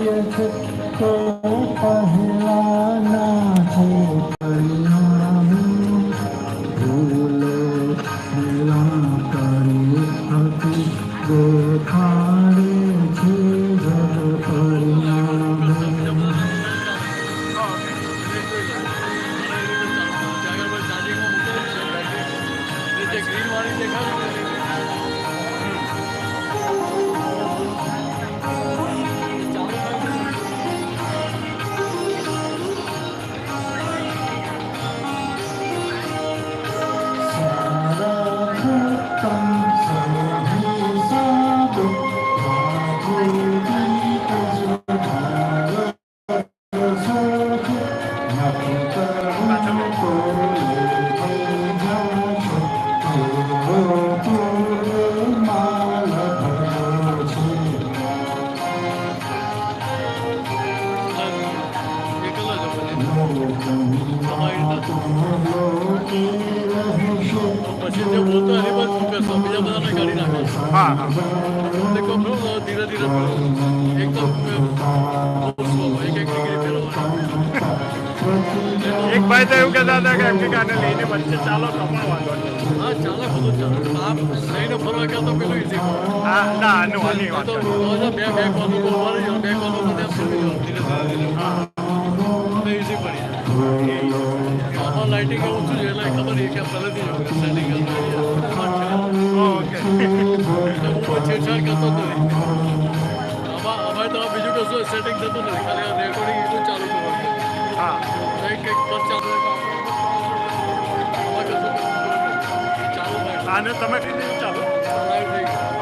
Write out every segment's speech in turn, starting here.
तो पहला नाथे परिणाम भूलो मिला करी अति देखाड़े छे जग परिणाम પછી જે બોલતો એની પર ફોકસ તો બીજા બધાને કાઢી નાખે. હા હા દેખો બ્રો ધીરે ધીરે એક તો એક ડિગ્રી પેલો એક ભાઈ તો એવું કહેતા હતા કે એમની કારણે લઈને વચ્ચે ચાલો તો પણ વાંધો નહીં. હા ચાલો બધું ચાલો આમ લઈને ફરવા ગયા તો પેલું ઈઝી પડે. હા ના આનું વાલી વાત બે બે કોનો બોલવાની બે કોનો બધે ફરી ધીરે ધીરે હા ઈઝી પડી જાય. લાઇટિંગ ઓછું છે એટલે ખબર છે કે પહેલેથી સેટિંગ ઓકે છેડછાડ કરતો જ નથી. અમારે તો બીજું કશું સેટિંગ થતું નથી, ખાલી રેકોર્ડિંગ એટલું ચાલુ કરવાનું. હા કંઈક પર ચાલુ ચાલુ આને તમે કીધું ચાલુ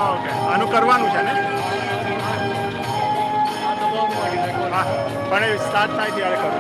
ઓકે આનું કરવાનું છે ને હા પણ એ સ્ટાર્ટ થાય ત્યારે કરું.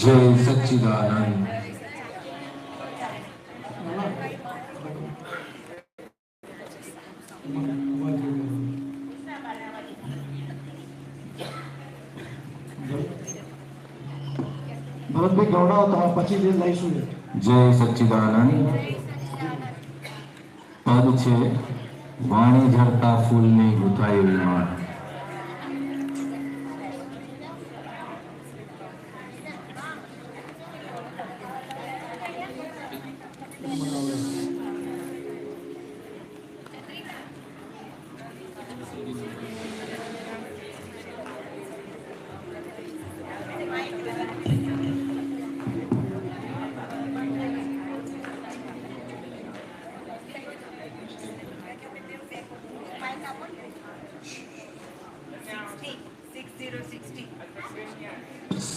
जय सच्चिदानंद। ભરતભાઈ ગૌડાઓ તમારા પછી જે લઈશું. જય સચ્ચિદાનંદ પદ છે વાણી ઝરતા ફૂલની ગુથાયેલી માળ.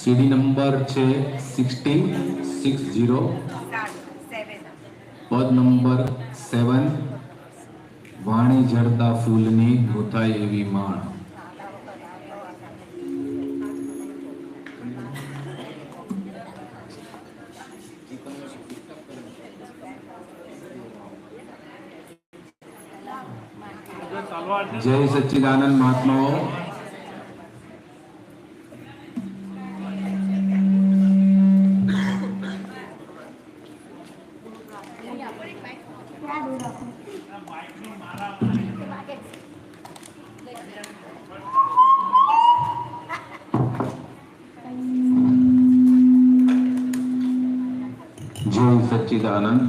સીડી નંબર છે 60 પદ નંબર 7 વાણી ઝરતા ફૂલની ગોતાય એવી માળ. જય સચ્ચિદાનંદ મહાત્માઓ. जय सच्चिदानंद.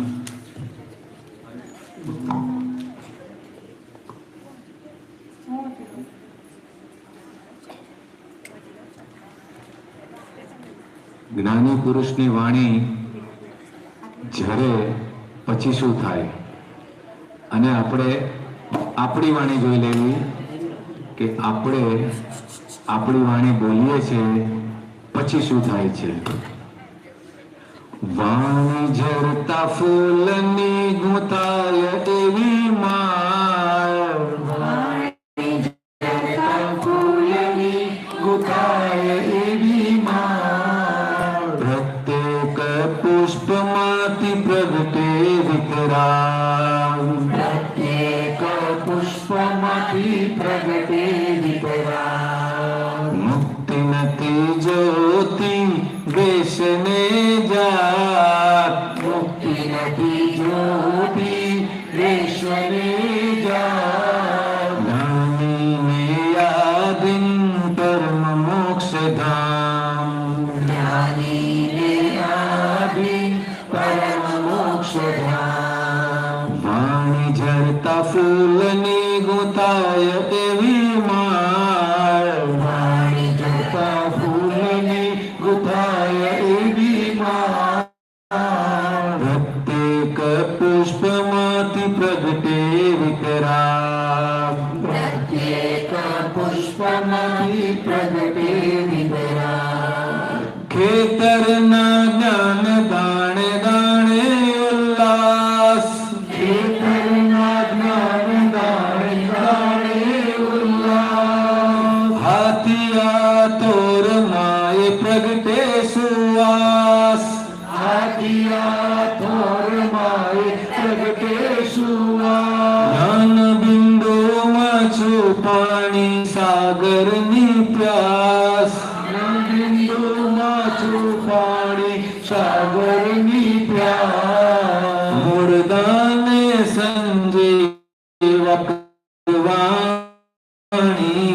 જ્ઞાની પુરુષની વાણી ઝરે પછી શું થાય, અને આપણે આપણી વાણી જોઈ લેવી કે આપણે આપણી વાણી બોલીએ છીએ પછી શું થાય છે. વાણી ઝરતા ફૂલની ગુંથાય એવી માળ, વાણી ઝરતા ફૂલની ગુંથાય એવી માળ. પ્રત્યેક પુષ્પમાંથી પ્રગટે વિકરાળ, પ્રત્યેક પુષ્પમાંથી પ્રગટે વિકરાળ. મુક્તિ નથી જ્યોતિ દેશને જાત, મુક્તિ નથી જ્યોતિ દેશને જાત. જ્ઞાનીને યાદિન પરમ મોક્ષ ધામ, જ્ઞાનીને યાદિન પરમ મોક્ષ ધામ. વાણી ઝરતા ફૂલની ગુંથાય એવી માળ, વાણી ઝરતા ફૂલની ગુંથાય એવી માળ. પ્રત્યેક પુષ્પમાંથી પ્રગટે વિકરાળ, પ્રત્યેક પુષ્પમાંથી પ્રગટે વિકરાળ. ખેતરના જ્ઞાન દાણે દાણે ઉલ્લાસ, ખેતરના જ્ઞાન દાણે દાણે ઉલ્લાસ. હાથિયા તોર માએ પ્રગટે સુવાસ, હાથિયા તોર માએ પ્રગટે સુવાસ. જ્ઞાન બિંદુમાં છુપાણી સાગરની પ્યાસ, જ્ઞાન બિંદુમાં છુપાણી સાગરની પ્યાસ. મૂળદાને સંજીવક વાણી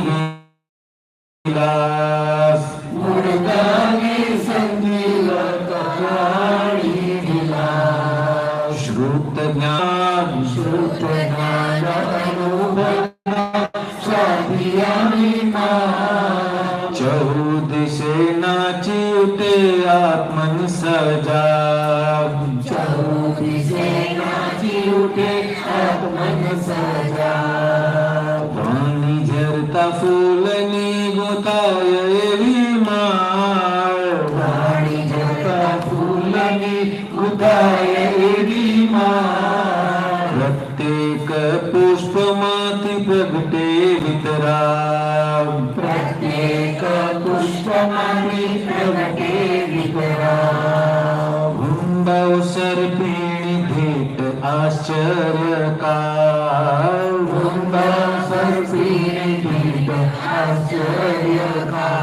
વિલાસ, મૂળદાને સંજીવક વાણી વિલાસ. શ્રુત જ્ઞાન, શ્રુત જ્ઞાન અનુભવ સાધિયાની માં. ચૌદિશે નાચી ઉઠે આત્મન સજાગ, ચૌદિશે નાચી ઉઠે આત્મન સજાગ. વાણી ઝરતા ફૂલની ગોતા ગુથાય એવી માળ વાણી જતા ફૂલની ગુથાય એવી માળ પ્રત્યેક પુષ્પમાંથી પ્રગટે વિતરાગ પ્રત્યેક પુષ્પમાંથી પ્રગટે વિતરાગ વૃંદાવસર પીણી ભેટ આશ્ચર્યકાર વૃંદાવસર પીણી ભેટ આશ્ચર્યકાર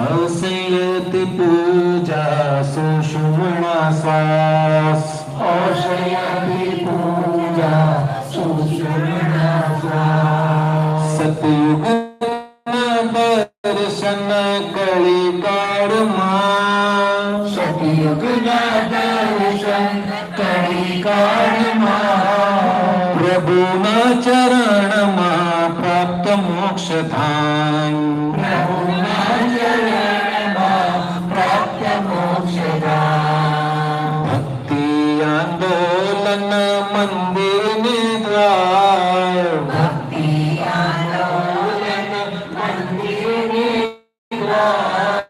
અસંયતિ પૂજા સુષુમ્ણા શ્વાસ અશયતિ પૂજા સુષુમ્ણા શ્વાસ સતયુગના દર્શન કળીકાળમાં સતયુગના દર્શન કળીકાળમાં પ્રભુના ચરણમાં પ્રાપ્ત મોક્ષધામ પ્રભુના ચરણમાં પ્રાપ્ત મોક્ષધામ ભક્તિ આંદોલન મંદિરને દ્વાર ભક્તિ આંદોલન મંદિરને દ્વાર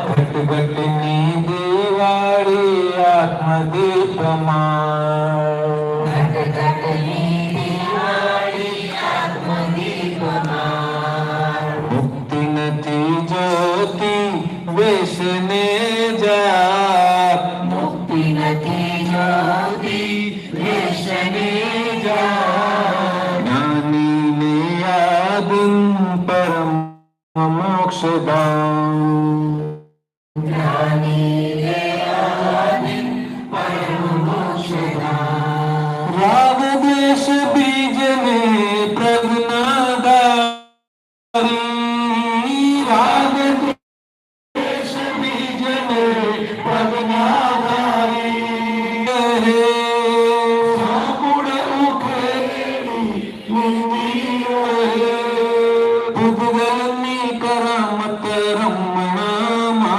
ઘટઘટની દિવાળી આત્મદીપમાં ઘટઘટની દિવાળી આત્મદીપમાં મુક્તિ નથી જોતી વેશને જાત મુક્તિ નથી જોતી વેશને જા જ્ઞાનીને આદિમ પરમ મોક્ષધામ જ્ઞાની આદિ પરમ મોક્ષધામ રાગ દેશ બીજને પ્રજ્ઞાધારી રાગ દેશ બીજને પ્રજ્ઞાધારી હે સાપુડ ઉખેરી નિંદિયો હે ભૂગલની કરામત રમણામાં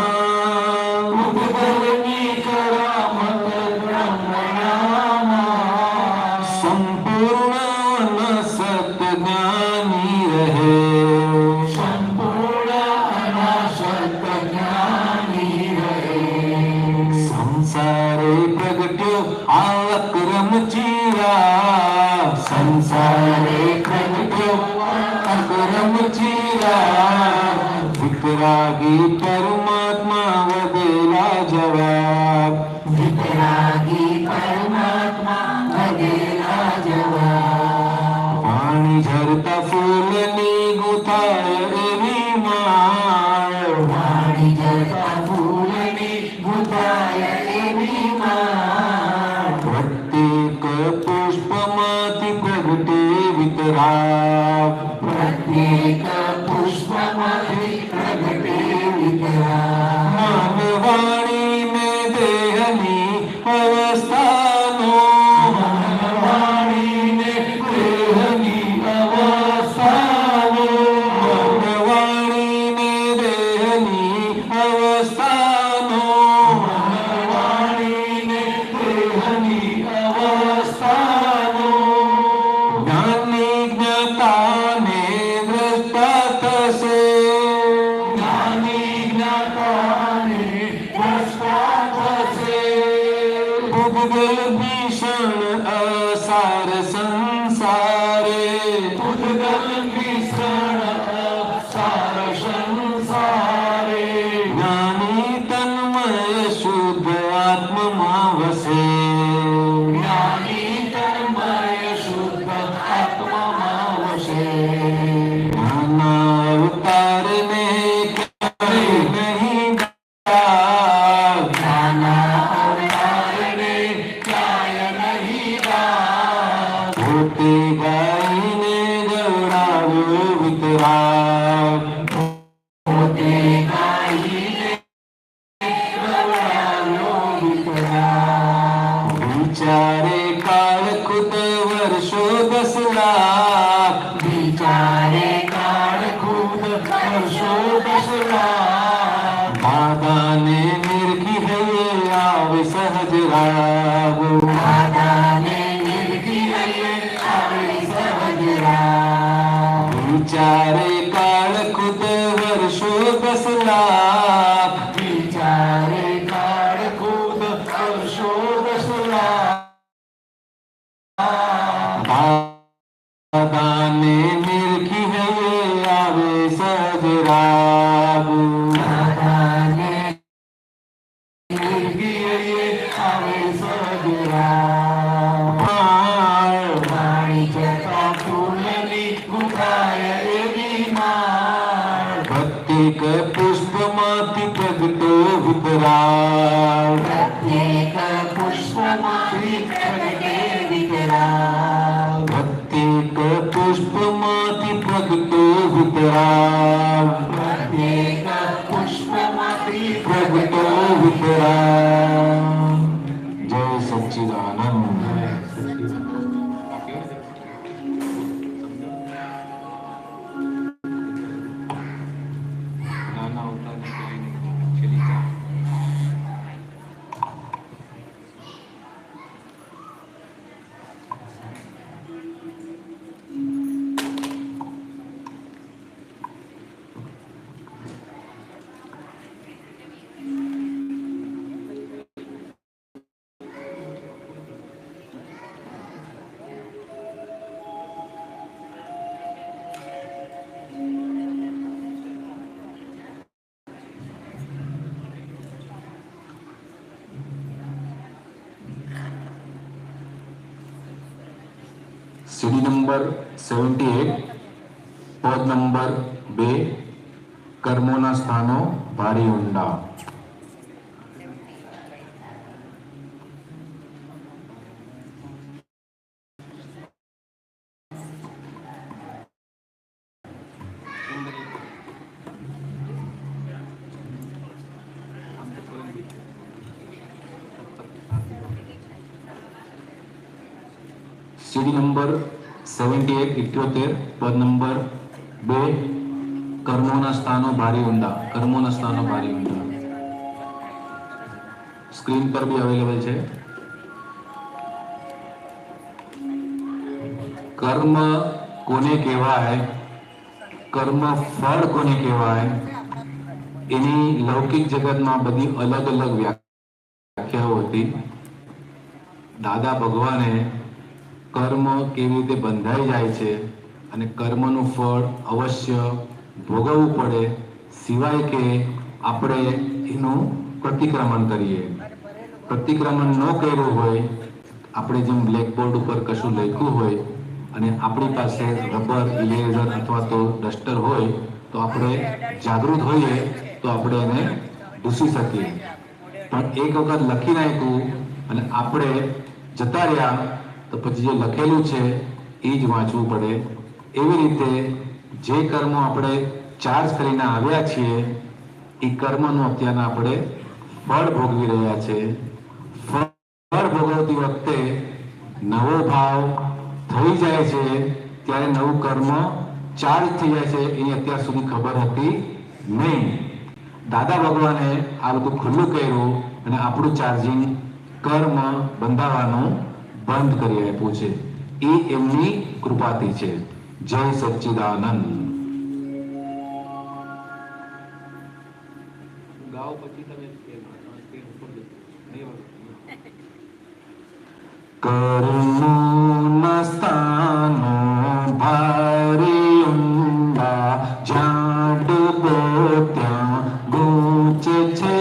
ભૂગલની કરામત રમણામાં સંપૂર્ણ સતજ્ઞાની રહે સંપૂર્ણ અનાસક્ત જ્ઞાની રહે સંસારે પ્રગટ્યો આ અક્રમ ચીરા સંસારે પ્રગટ્યો અક્રમ ચીરા વિતરાગી પરમાત્મા વધેલા જવાબ વિતરાગી પરમાત્મા વધેલા જવાબ પાણી ઝરતા ફૂલની ગુથાય એવી માળ વાણી જતા ફૂલની ગુથાય એવી માળ પ્રત્યેક પુષ્પમાંથી પ્રગટે વિતરાગ પ્રત્યેક પુષ્પમાંથી પ્રગટે વિતરાગ માનવાણી ને દેહની અવસ્થાનો વાણીને દેહની અવસ્થાનો માનવાણી ને દેહની અવસ્થાનો વાણીને દેહની અવસ્થાનો જ્ઞાની જ્ઞાતાને દ્રષ્ટા થશે જ્ઞાની જ્ઞાતાને દ્રષ્ટા થશે ભૂગલ ભીષણ અસાર સંસારે ઉદ્ગલ ભીષણ સાર સંસારે જ્ઞાની તન્મય શુદ્ધ આત્મમાં વસે જ્ઞાની તન્મય શુદ્ધ આત્મામાં વસે નાના અવતારને ક્યારે નહીં ગાય. નાના અવતારને ક્યાય નહીં ગાય પોતે ગાઈને ગવડાવ્યો વિતરાગ પોતે ગાઈને ગવડાવ્યો વિતરાગ વિચારે કાળ ખુદ વર્ષો 10 લાખ વિચારે કાળ ખુદ વર્ષો 10 લાખ દાદાને નિરખી હૈયે આવે સહજ રાગ દાદાને નિર્ગી હૈયે આવે સહજ રાગ વિચારે काल खुद वर्षो 10 लाख विचारे काळ खुद वर्षो 10 लाख दादा ने निरखी है ये आवे सजराग दादाने निरखी है ये आवे सजराग वाणी जता फूलनी गुथाय एवी माळ प्रत्येक पुष्पमाती प्रगटो विपराग प्रत्येक पुष्पमाती प्रगटे विकराळ प्रत्येक पुष्पमाती प्रगटो विपराग प्रत्येक पुष्पमाती प्रगटो विपराग जय सच्चिदानंद नाना होता नहीं चली जा सीडी नंबर 78 पद नंबर 2 कर्मोना स्थानो भारी ऊंडा सीडी नंबर 78 78 पद नंबर 2 कर्मोना स्थानो भारी ऊंडा कर्मोना स्थानो भारी ऊंडा स्क्रीन पर भी अवेलेबल है। कर्म कोने कहेवाय कर्म फल कोने कहेवाय एनी लौकिक जगत में बड़ी अलग अलग व्याख्याओ होती। दादा भगवाने कर्म केवी रीते बंधाई जाय छे अने कर्मनुं फळ अवश्य भोगवવું પડે सिवाय के આપણે એનું प्रतिक्रमण करीए। प्रतिक्रमण न कर्યું होय આપણે જેમ બ્લેકબોર્ડ ઉપર કશું લખ્યું હોય અને આપણી પાસે રબર ઇરેઝર અથવા તો ડસ્ટર હોય તો આપણે જાગૃત હોઈએ તો આપણે એને ભૂસી શકીએ। પણ એક વખત લખી નાખ્યું અને આપણે જતા રહ્યા तो પછી જે લખેલું છે એ જ વાંચવું પડે। એવી રીતે જે કર્મો આપણે ચાર્જ કરીને આવ્યા છીએ એ કર્મનું અત્યારના આપણે ફળ ભોગવી રહ્યા છે। ફળ ભોગવતી વખતે નવો ભાવ થઈ જાય છે ત્યારે નવું કર્મ ચાર્જ થઈ જાય છે એની અત્યાર સુધી ખબર હતી નહીં। દાદા ભગવાને આ બધું ખુલ્લું કર્યું અને આપણું ચાર્જિંગ કર્મ બંધાવવાનું बंद करी आप्युं छे। ए एमनी कृपाथी छे। जय सच्चिदानंद। गाओ पछी तमे कर्मोना स्थानो भारी ऊंडा ज्यां डूबो त्यां गूंचे छे।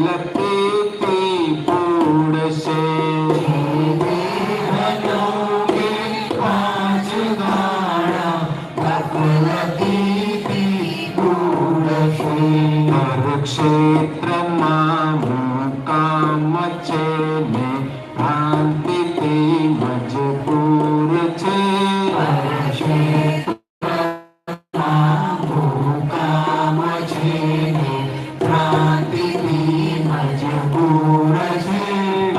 લપેટી પૂડશે. ક્ષેત્રમાં મુકામ છે ને ભ્રાંતિથી મજબૂર છે.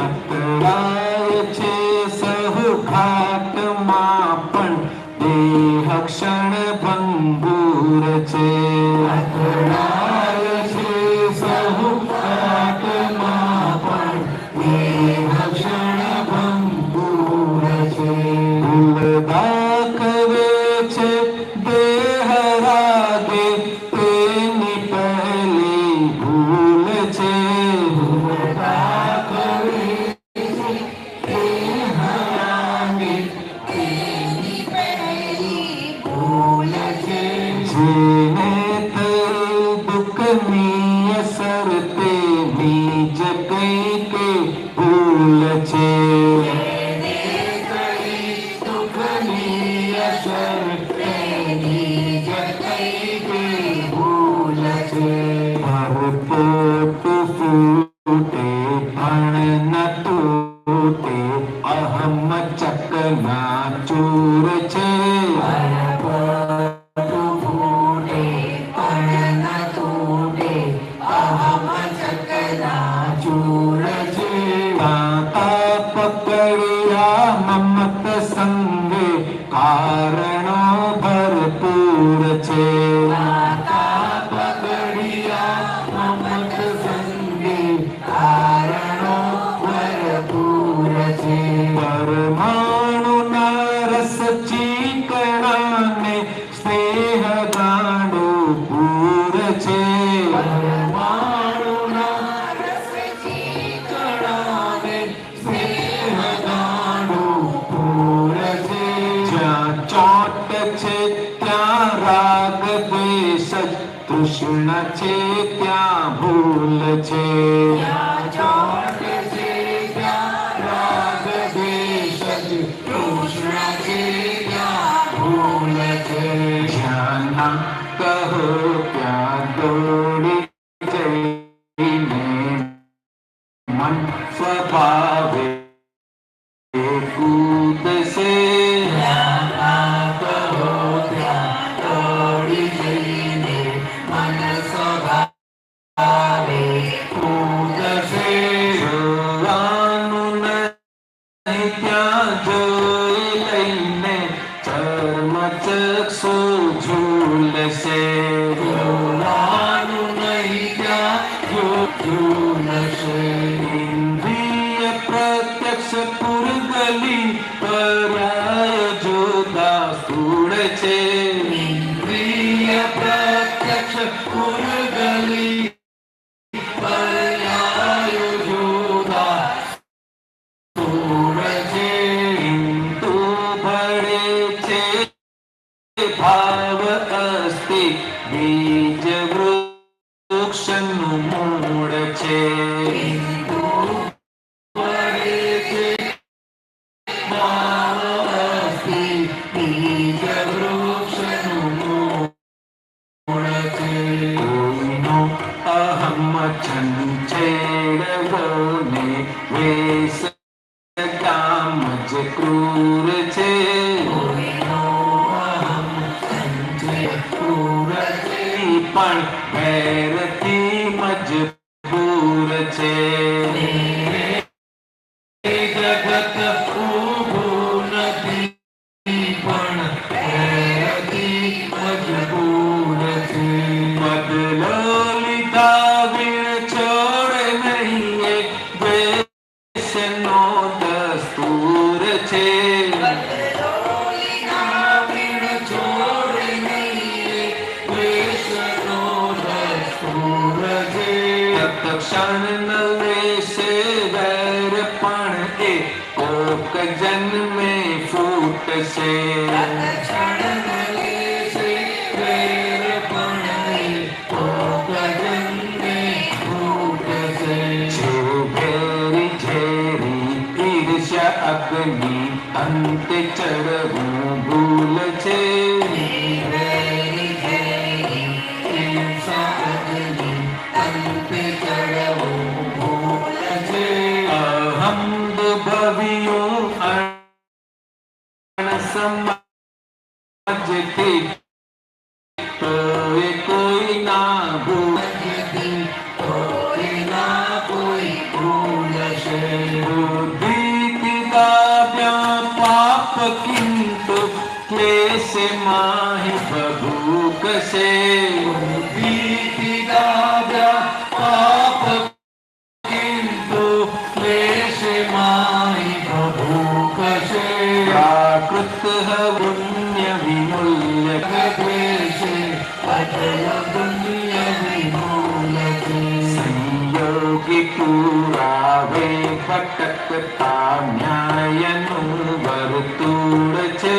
અત્રાય છે સહુ ઘાટમાં પણ દેહ ક્ષણ ભંગુર છે. દાખવે છે દેહ રાગે તેની પહેલી ભૂલ છે. જેને થયું દુઃખની અસર તેની જ કંઈક ભૂલ છે. પોટ ફૂટે પણ ન તૂટે અહમ ચકના ચૂર છે. તાતા પકડ્યા મમત સંગે કારણો ભરપૂર છે. પરમાણુના રસ ચીકણાને સ્નેહ ગાંડો પૂર છે. જ્યાં ચોટ છે ત્યાં રાગ દ્વેષ જ, તૃષ્ણ છે ત્યાં ભૂલ છે. જ્યાં કહો ત્યાં દોડી જઈને મન સ્વભાવે કૂદશે. જોવાનું નહીં ત્યાં જોઈ લઈને ચર્મચક્ષુ ઝૂલશે. ઇન્દ્રિય પ્રત્યક્ષ પુરગલી પર્યાય જુદા સ્થૂળ છે. હિંદુ ભળે છે ભાવ અસ્તિ બીજ વૃક્ષનું મૂળ છે. કોઈનો અહમ છંછેડવો ને વેશ કામ જ ક્રૂર છે. પણ ભેરથી મજબૂર છે. જગત ઊભું નથી પણ ભેરથી મજબૂર છે. બદલો લીધા વિણ છોડ નહીં એ દ્વેષનો દસ્તુર છે. ક્ષણ ન લેશે વેર પણ એ કોક જન્મે ફૂટશે. રાગની અંતે ચડવું ભૂલ છે. વેરી ઝેરી હિંસા અગ્નિ અંતે ચડવું ભૂલ છે. અહમ દુર્ભવ્યું અણસમજથી તો એ કોઈ ના ભૂલ. કોઈ ના કોઈ ભૂલશે. બુદ્ધિથી દાવ્યા પાપ કિંતુ ક્લેશે માહી બભૂકશે. બુદ્ધિથી દાવ્યા પાપ કિંતુ ક્લેશે માહી બભૂકશે. પ્રાકૃત પુણ્ય વિમૂલ્ય દ્વેષે અટલ પુણ્ય વિમૂલ છે. સંયોગી પુરાવે ભટકતા ન્યાયનું વર્તુળ છે.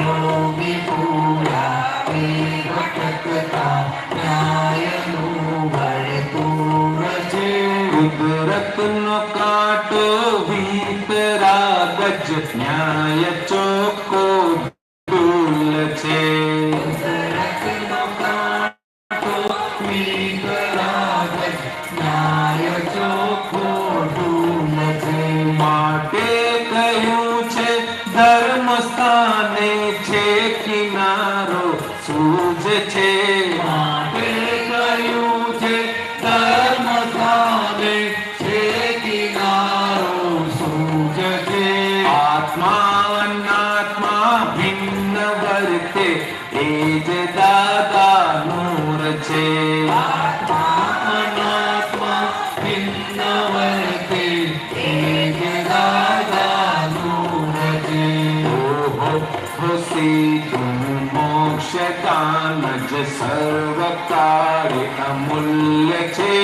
યોગી પૂરા એ ભટકતા ન્યાયનું વર્તુળ છે. કુદરતનો કાંટો વિતરાગ જ ન્યાય ચોખ્ખો ધૂલ છે. કુદરતનો કાંટો વિતરાગ ન્યાય ચોખ્ખો ધૂલ છે. માટે કહ્યું છે ધર્મ સ્થાને છે કિનારો સૂજ છે. માટે કહ્યું છે ધર્મ સ્થાને છે કિનારો સૂજ છે. આત્મા અનાત્મા ભિન્ન વર્તે એ જ દાદાનું છે. અનાત્મા ભિન્ન વર્તે એ જ દાદાનું છે. ઓહો હોસી તું મોક્ષદાન જ સર્વ કાળે અમૂલ્ય છે.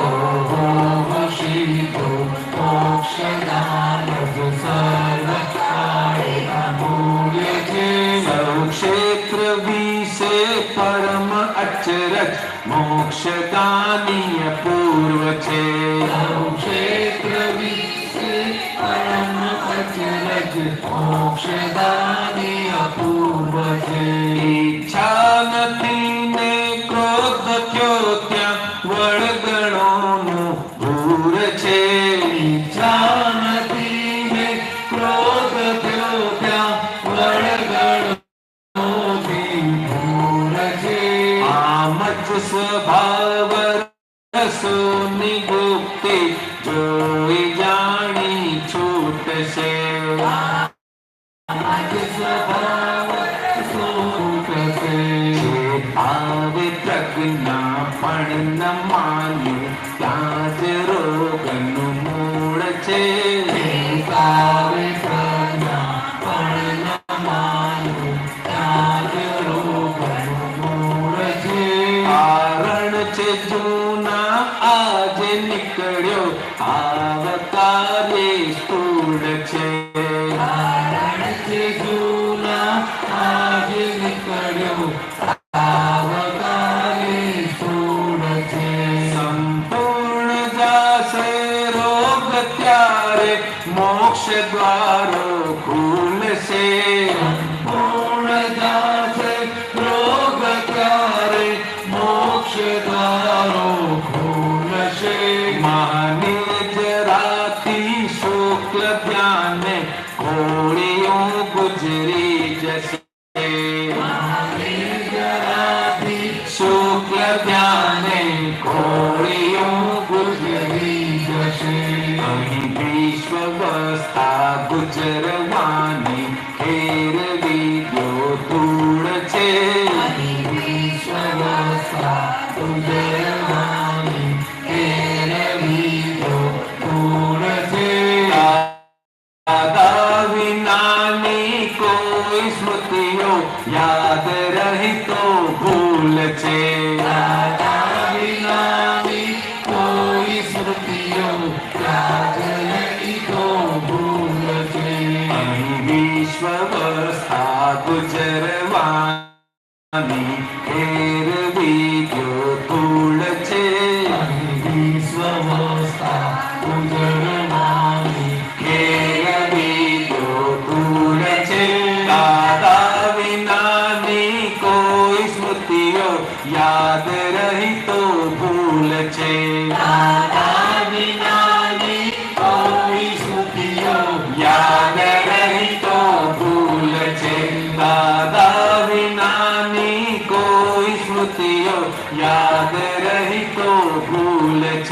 ઓહો શીતો મોક્ષદાન જ સર્વકાળે અમૂલ્ય છે. સૌ ક્ષેત્ર વિશે પરમ અચરજ મોક્ષદાનીય પૂર્વ છે. સૌ ક્ષેત્ર વિશે પરમ અચરજ મોક્ષદાની અપૂર્વ છે. ઈચ્છા નથી ને ક્રોધ થયો ત્યાં વળગણોનું ભૂર છે. ઈચ્છા નથી ને ક્રોધ થયો ત્યાં વળગણોથી દૂર છે. આમ જ સ્વભાવ રસોની ગુપ્તિ જોઈ જાણી છૂટશે. આજ સ્વભાવ સૂટશે. જે ભાવે પ્રજ્ઞા પણ ન માન્યું ત્યાં જ રોગનું મૂળ છે. કાવે પ્રજ્ઞા પણ ન માનું ત્યાં જ રોગનું મૂળ છે. કારણ છે જૂના આજે નીકળ્યો આવકારે સ્થૂળ છે. કારણ છે જૂના આજે નીકળ્યો આવકારે સ્થૂળ છે. સંપૂર્ણ જાશે રોગ ત્યારે મોક્ષ દ્વારો ખુલશે. પૂર્ણ જાશે રોગ ત્યારે મોક્ષ દ્વારો ખુલશે. મહાનિજરાથી શુક્લ ધ્યાને ઘોડીઓ ગુજરી જશે. જરાથી શુક્લ ધ્યાને ઘોડીઓ ગુજરી જશે. અહીં વિશ્વ વસતા ગુજરવાની ખેર વિદ્યો ધૂળ છે. વિશ્વવસ્તા ઉજળવાની કેળવી જો ધૂળ છે. દાદા વિનાની કોઈ સ્મૃતિઓ યાદ રહી તો ભૂલ છે. દાદા વિનાની કોઈ સ્મૃતિઓ યાદ રહી તો ભૂલ છે. અહીં વિશ્વ વસતા ગુજરવાની ખેર વિદ્યો ધૂળ છે. વિશ્વવસ્તા ઉજળવાની ખેર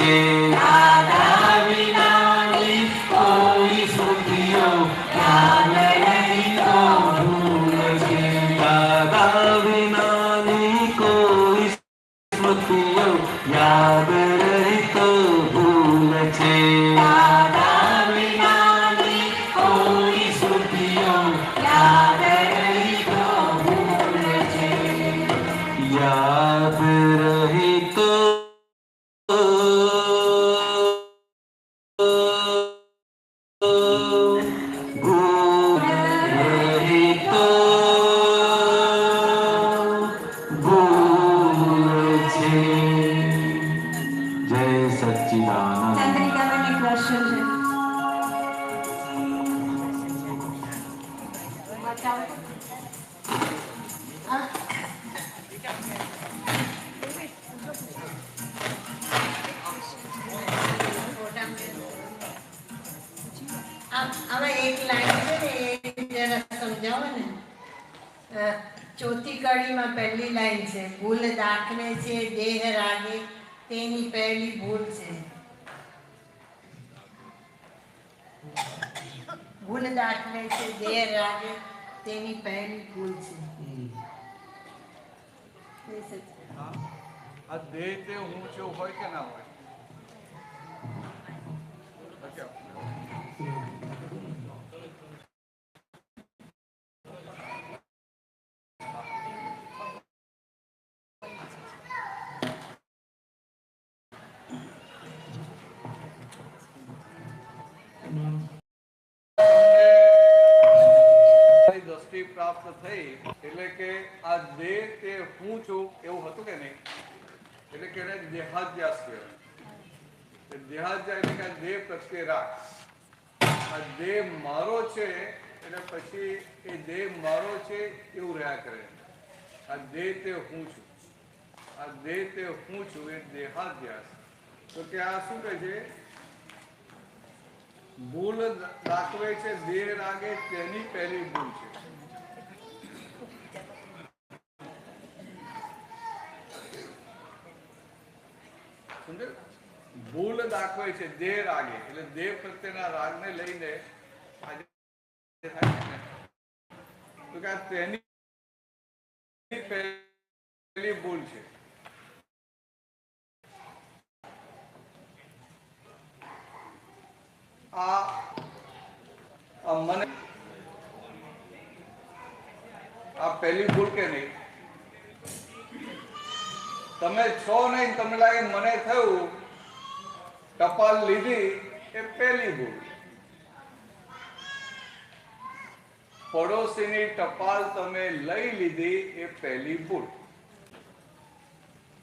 છે. દાદા વિનાની કોઈ સ્મૃતિઓ યાદ રહી તો ભૂલ છે. દાદા વિનાની કોઈ સ્મૃતિઓ યાદ રહી તો ભૂલ છે. દાદા વિનાની કોઈ સ્મૃતિઓ યાદ રહી તો ભૂલ છે. યાદ રહી તો ભૂલ રહી તો ભૂલ છે. જય સચ્ચિદાનંદ. ચંદ્રિકાબેન એક ક્વેશ્ચન છે. હવે એક લાઈન છે ને એ જરા સમજાવો ને. ચોથી કડીમાં પહેલી લાઈન છે, ભૂલ દાખલે છે દેહ રાગે તેની પહેલી ભૂલ છે. ભૂલ દાખલે છે દેહ રાગે તેની પહેલી ભૂલ છે. આ દેહ તે હું છું હોય કે ના હોય? દ્રષ્ટિ પ્રાપ્ત થઈ એટલે કે આ દેહ તે હું છું એવું હતું કે નહીં? એટલે કે એને દેહાધ્યાસ કહેવાય. દેહાધ્યાસ એટલે કે આ દેહ પ્રત્યે રાગ. આ દેહ મારો છે એટલે પછી એ દેહ મારો છે એવું રહ્યા કરે. આ દેહ તે હું છું, આ દેહ તે હું છું એ દેહાધ્યાસ. તો કે આ શું કહે છે? ભૂલ દાખવે છે દેહ રાગે તેની પહેલી ભૂલ છે. ભૂલ દાખવે છે દેહ રાગે એટલે દેહ પ્રત્યેના રાગને લઈને તો કે તેની પહેલી ભૂલ છે. આ મને આ પહેલી ભૂલ કે નહીં? તમે છો નહીં, તમને લાગે મને થયું, ટપાલ લીધી એ પહેલી ભૂલ. પડોશીની ટપાલ તમે લઈ લીધી એ પહેલી ભૂલ.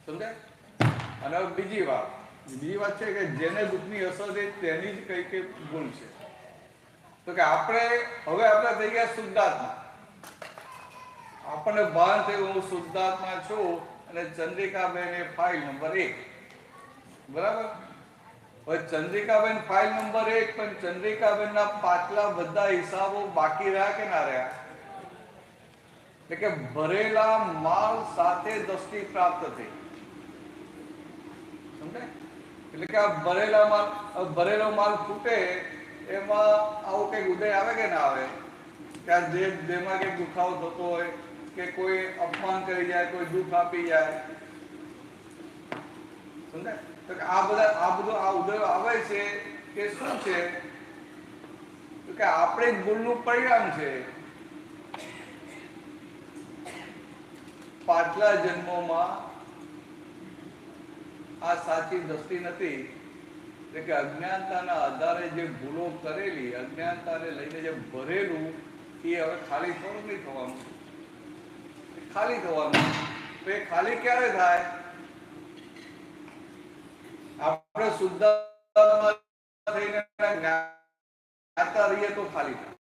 સમજાય? અને હવે બીજી વાત છે કે જેને દુઃખની અસર છે તેની જ કઈ કઈ ભૂલ છે. તો કે આપણે થઈ ગયા શુદ્ધાત્મા. આપણને ભાન થયું હું શુદ્ધાત્મા છું અને ચંદ્રિકાબેન એ ફાઇલ નંબર 1. બરાબર? હવે ચંદ્રિકાબેન ફાઇલ નંબર 1, પણ ચંદ્રિકાબેનના પાછલા બધા હિસાબો બાકી રહ્યા કે ના રહ્યા? એટલે કે ભરેલા માલ સાથે દ્રષ્ટિ પ્રાપ્ત થઈ. સમજાય? એટલે કે આ ભરેલો માલ ફૂટે એમાં આવું કઈક ઉદય આવે કે ના આવે? કે આ દેહમાં કઈક દુખાવો થતો હોય કે કોઈ અપમાન કરી જાય, કોઈ દુઃખ આપી જાય. સમજાય? તો કે આ ઉદય આવે છે કે શું છે? તો કે આપણે જ ભૂલનું પરિણામ છે. પાછલા જન્મોમાં આ સાચી દ્રષ્ટિ નથી. એટલે કે અજ્ઞાનતાના આધારે જે ભૂલો કરેલી, અજ્ઞાનતાને લઈને જે ભરેલું, એ હવે ખાલી થોડું નહીં થવાનું. ખાલી થવાનું. તો એ ખાલી ક્યારે થાય? આપણે શુદ્ધાત્મા થઈને જ્ઞાતા રહીએ તો ખાલી થાય.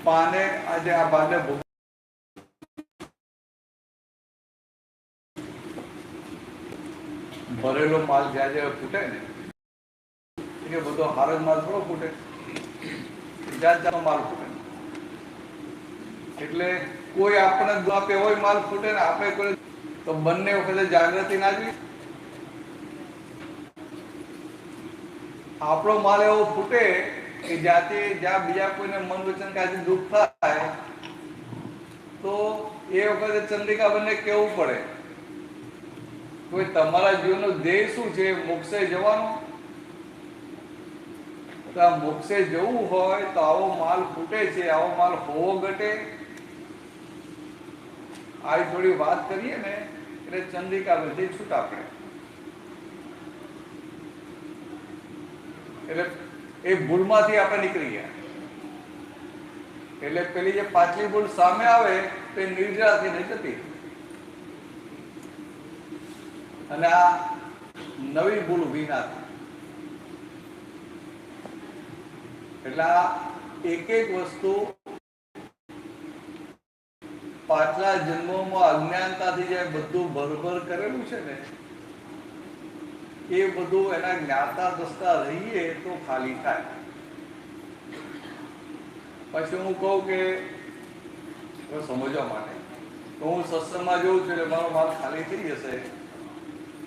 પાને આજે આ બાને ભરેલો માલ જ્યાં જ્યાં ફૂટે ને એ બધો હારો માલ થોડો ફૂટે, જાત જાતનો માલ ફૂટે. એટલે કોઈ આપણને આપે હોય માલ ફૂટે ને આપણે કોઈ તો બંને વખતે જાગૃતિ ના જોઈએ. આપણો માલ એવો ફૂટે કે જ્યાં બીજા કોઈને મન વચન કાજે દુઃખ થાય તો એ વખતે ચંદ્રિકાબેનને કેવું પડે કોઈ તમારા જીવનનો ધ્યેય શું છે? મોક્ષે જવાનું. તો આ મોક્ષે જવું હોય તો આવો માલ ફૂટે છે, આવો માલ હોવો ઘટે. આવી થોડી વાત કરીએ ને એટલે ચંદ્રિકાબેનથી છૂટા પડે. એટલે એ ભૂલમાંથી આપણે નીકળી ગયા. એટલે પેલી જે પાછલી ભૂલ સામે આવે તો એ નિર્જરાથી નહીં જતી, અને આ નવી ભૂલ ઊભી ના થાય. એટલે આ એક એક વસ્તુ પાછલા જન્મોમાં અજ્ઞાનતાથી જે બધું ભરભર કરેલું છે ને એ બધું એના જ્ઞાતા દસતા રહીએ તો ખાલી થાય. પછી હું કહું કે સમજવા માટે તો હું સત્સંગમાં જોઉં છું એટલે મારો માલ ખાલી થઈ જશે,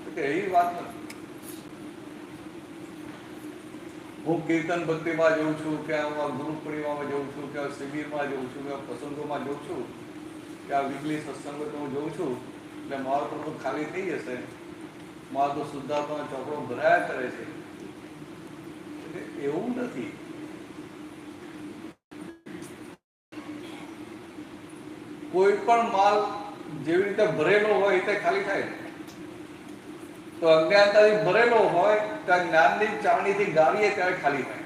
તો એવી વાત નથી. હું કીર્તન ભક્તિમાં જોઉં છું કે ગુરુ પૂર્ણિમામાં જોઉં છું કે શિબિરમાં જોઉં છું કે પ્રસંગોમાં જોઉં છું કે આ વીકલી સત્સંગો તો હું જોઉં છું એટલે મારો તો ખાલી થઈ જશે, મારો તો શુદ્ધાત્માનો ચોપડો ભરાયા કરે છે. એટલે એવું નથી. કોઈ પણ માલ જેવી રીતે ભરેલો હોય એ ખાલી થાય. તો અજ્ઞાનતાથી ભરેલો હોય તો જ્ઞાનની ચાવણીથી ગાળીએ ત્યારે ખાલી થાય.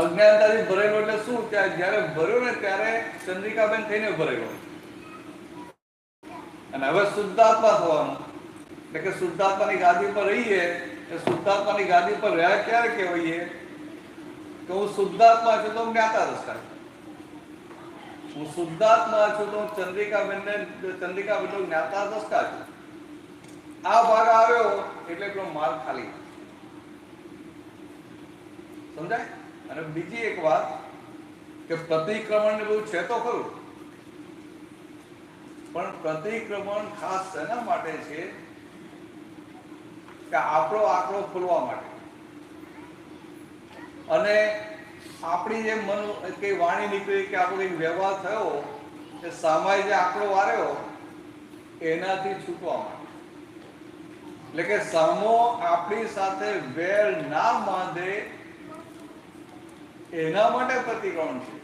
અજ્ઞાનતાથી ભરેલો એટલે શું? જયારે ભર્યો ને ત્યારે ચંદ્રિકાબેન થઈને ભરેલો, અને હવે શુદ્ધાત્મા થવાનું એટલે કે શુદ્ધાત્માની ગાદી પર રહીએ. શુદ્ધાત્માની ગાદી પર રહ્યા ક્યારે કહેવાય કે હું શુદ્ધાત્મા છું તો જ્ઞાતા દસતા, હું શુદ્ધાત્મા છું તો ચંદ્રિકાબેનને ચંદ્રિકાબેન જ્ઞાતા દસતા છું. આ ભાગ આવ્યો એટલે પેલો માલ ખાલી. સમજાય? અને બીજી એક વાત કે પ્રતિક્રમણ ને બધું છે તો ખરું, પણ પ્રતિક્રમણ ખાસ શેના માટે છે? કે આપણો આંકડો ખોલવા માટે, અને આપણી જે મન કઈ વાણી નીકળી કે આપણો કઈ વ્યવહાર થયો એ સામાય જે આંકડો વાર્યો એનાથી છૂટવા માટે. એટલે કે સામો આપણી સાથે વેર ના બાંધે એના માટે પ્રતિક્રમણ છે.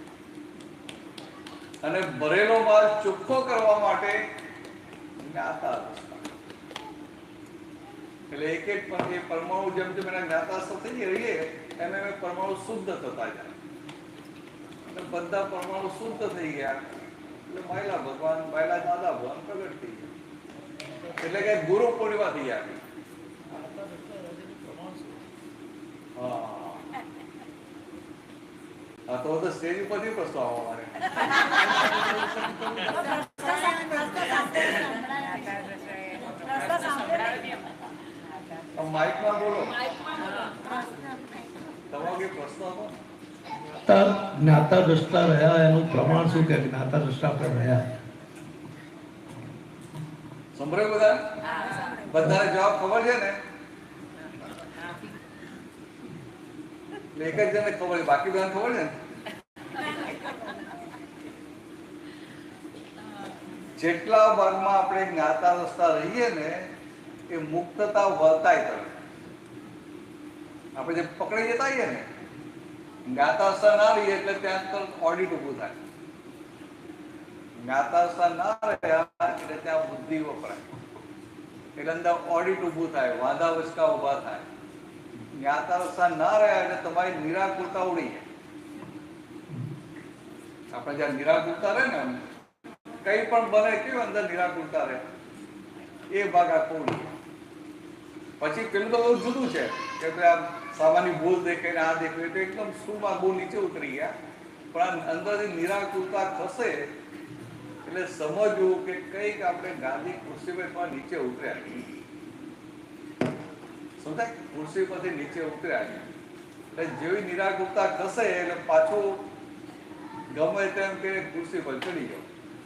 અને ભરેલો માલ ચોખ્ખો કરવા માટે જ્ઞાતા. એટલે એક એક પરમાણુ જેમ જેમ એના જ્ઞાતા થઈ રહીએ એમ એમ પરમાણુ શુદ્ધ થતા જાય, અને બધા પરમાણુ શુદ્ધ થઈ ગયા એટલે માયલા ભગવાન, માયલા દાદા ભગવાન પ્રગટ થઈ ગયા. એટલે કે ગુરુ પૂર્ણિમા થઈ ગયા. હા, તો સ્ટેજ ઉપરથી પ્રશ્નો આવવા મારે. માઇકમાં બોલો. તમારો કઈ પ્રશ્ન હતો? જ્ઞાતા દ્રષ્ટા રહ્યા એનું પ્રમાણ શું કે જ્ઞાતા દ્રષ્ટા પર રહ્યા? સંભળાયું બધા? બધાને જવાબ ખબર છે ને? એક જ જણને ખબર છે, બાકી બધાને ખબર છે ને? જેટલા ભાગમાં આપણે જ્ઞાતા દ્રષ્ટા રહીએ ને એ મુક્તતા વર્તાય કરે. આપણે જે પકડી જતા હોઈએ ને જ્ઞાતાસ્થા ના રહીએ એટલે ત્યાં ઓડિટ ઉભું થાય. જ્ઞાતાસ્થા ના રહ્યા એટલે ત્યાં બુદ્ધિ વપરાય, એટલે અંદર ઓડિટ ઉભું થાય, વાંધા વચકા ઉભા થાય. જ્ઞાતાવસ્થા ના રહ્યા એટલે તમારી નિરાકુરતા ઉડી જાય. આપણે જ્યાં નિરાકુરતા રહે ને કઈ પણ બને કેવું અંદર નિરાકુરતા રહે એ ભાગ આખો ઉડી જાય. પછી પેલું તો બહુ જુદું છે કે આ સામાન્ય ભૂલ દેખાય ને આ દેખાય તો એકદમ સુમાં બહુ નીચે ઉતરી ગયા, પણ અંદરથી નિરાકુરતા થશે એટલે સમજવું કે કઈક આપણે ગાંધી ખુરશી પર નીચે ઉતર્યા. સમજાય? ખુરશી પરથી નીચે ઉતર્યા એટલે જેવી નિરાકુરતા થશે એટલે પાછું ગમે તેમ કે ખુરશી પર ચડી જાવ,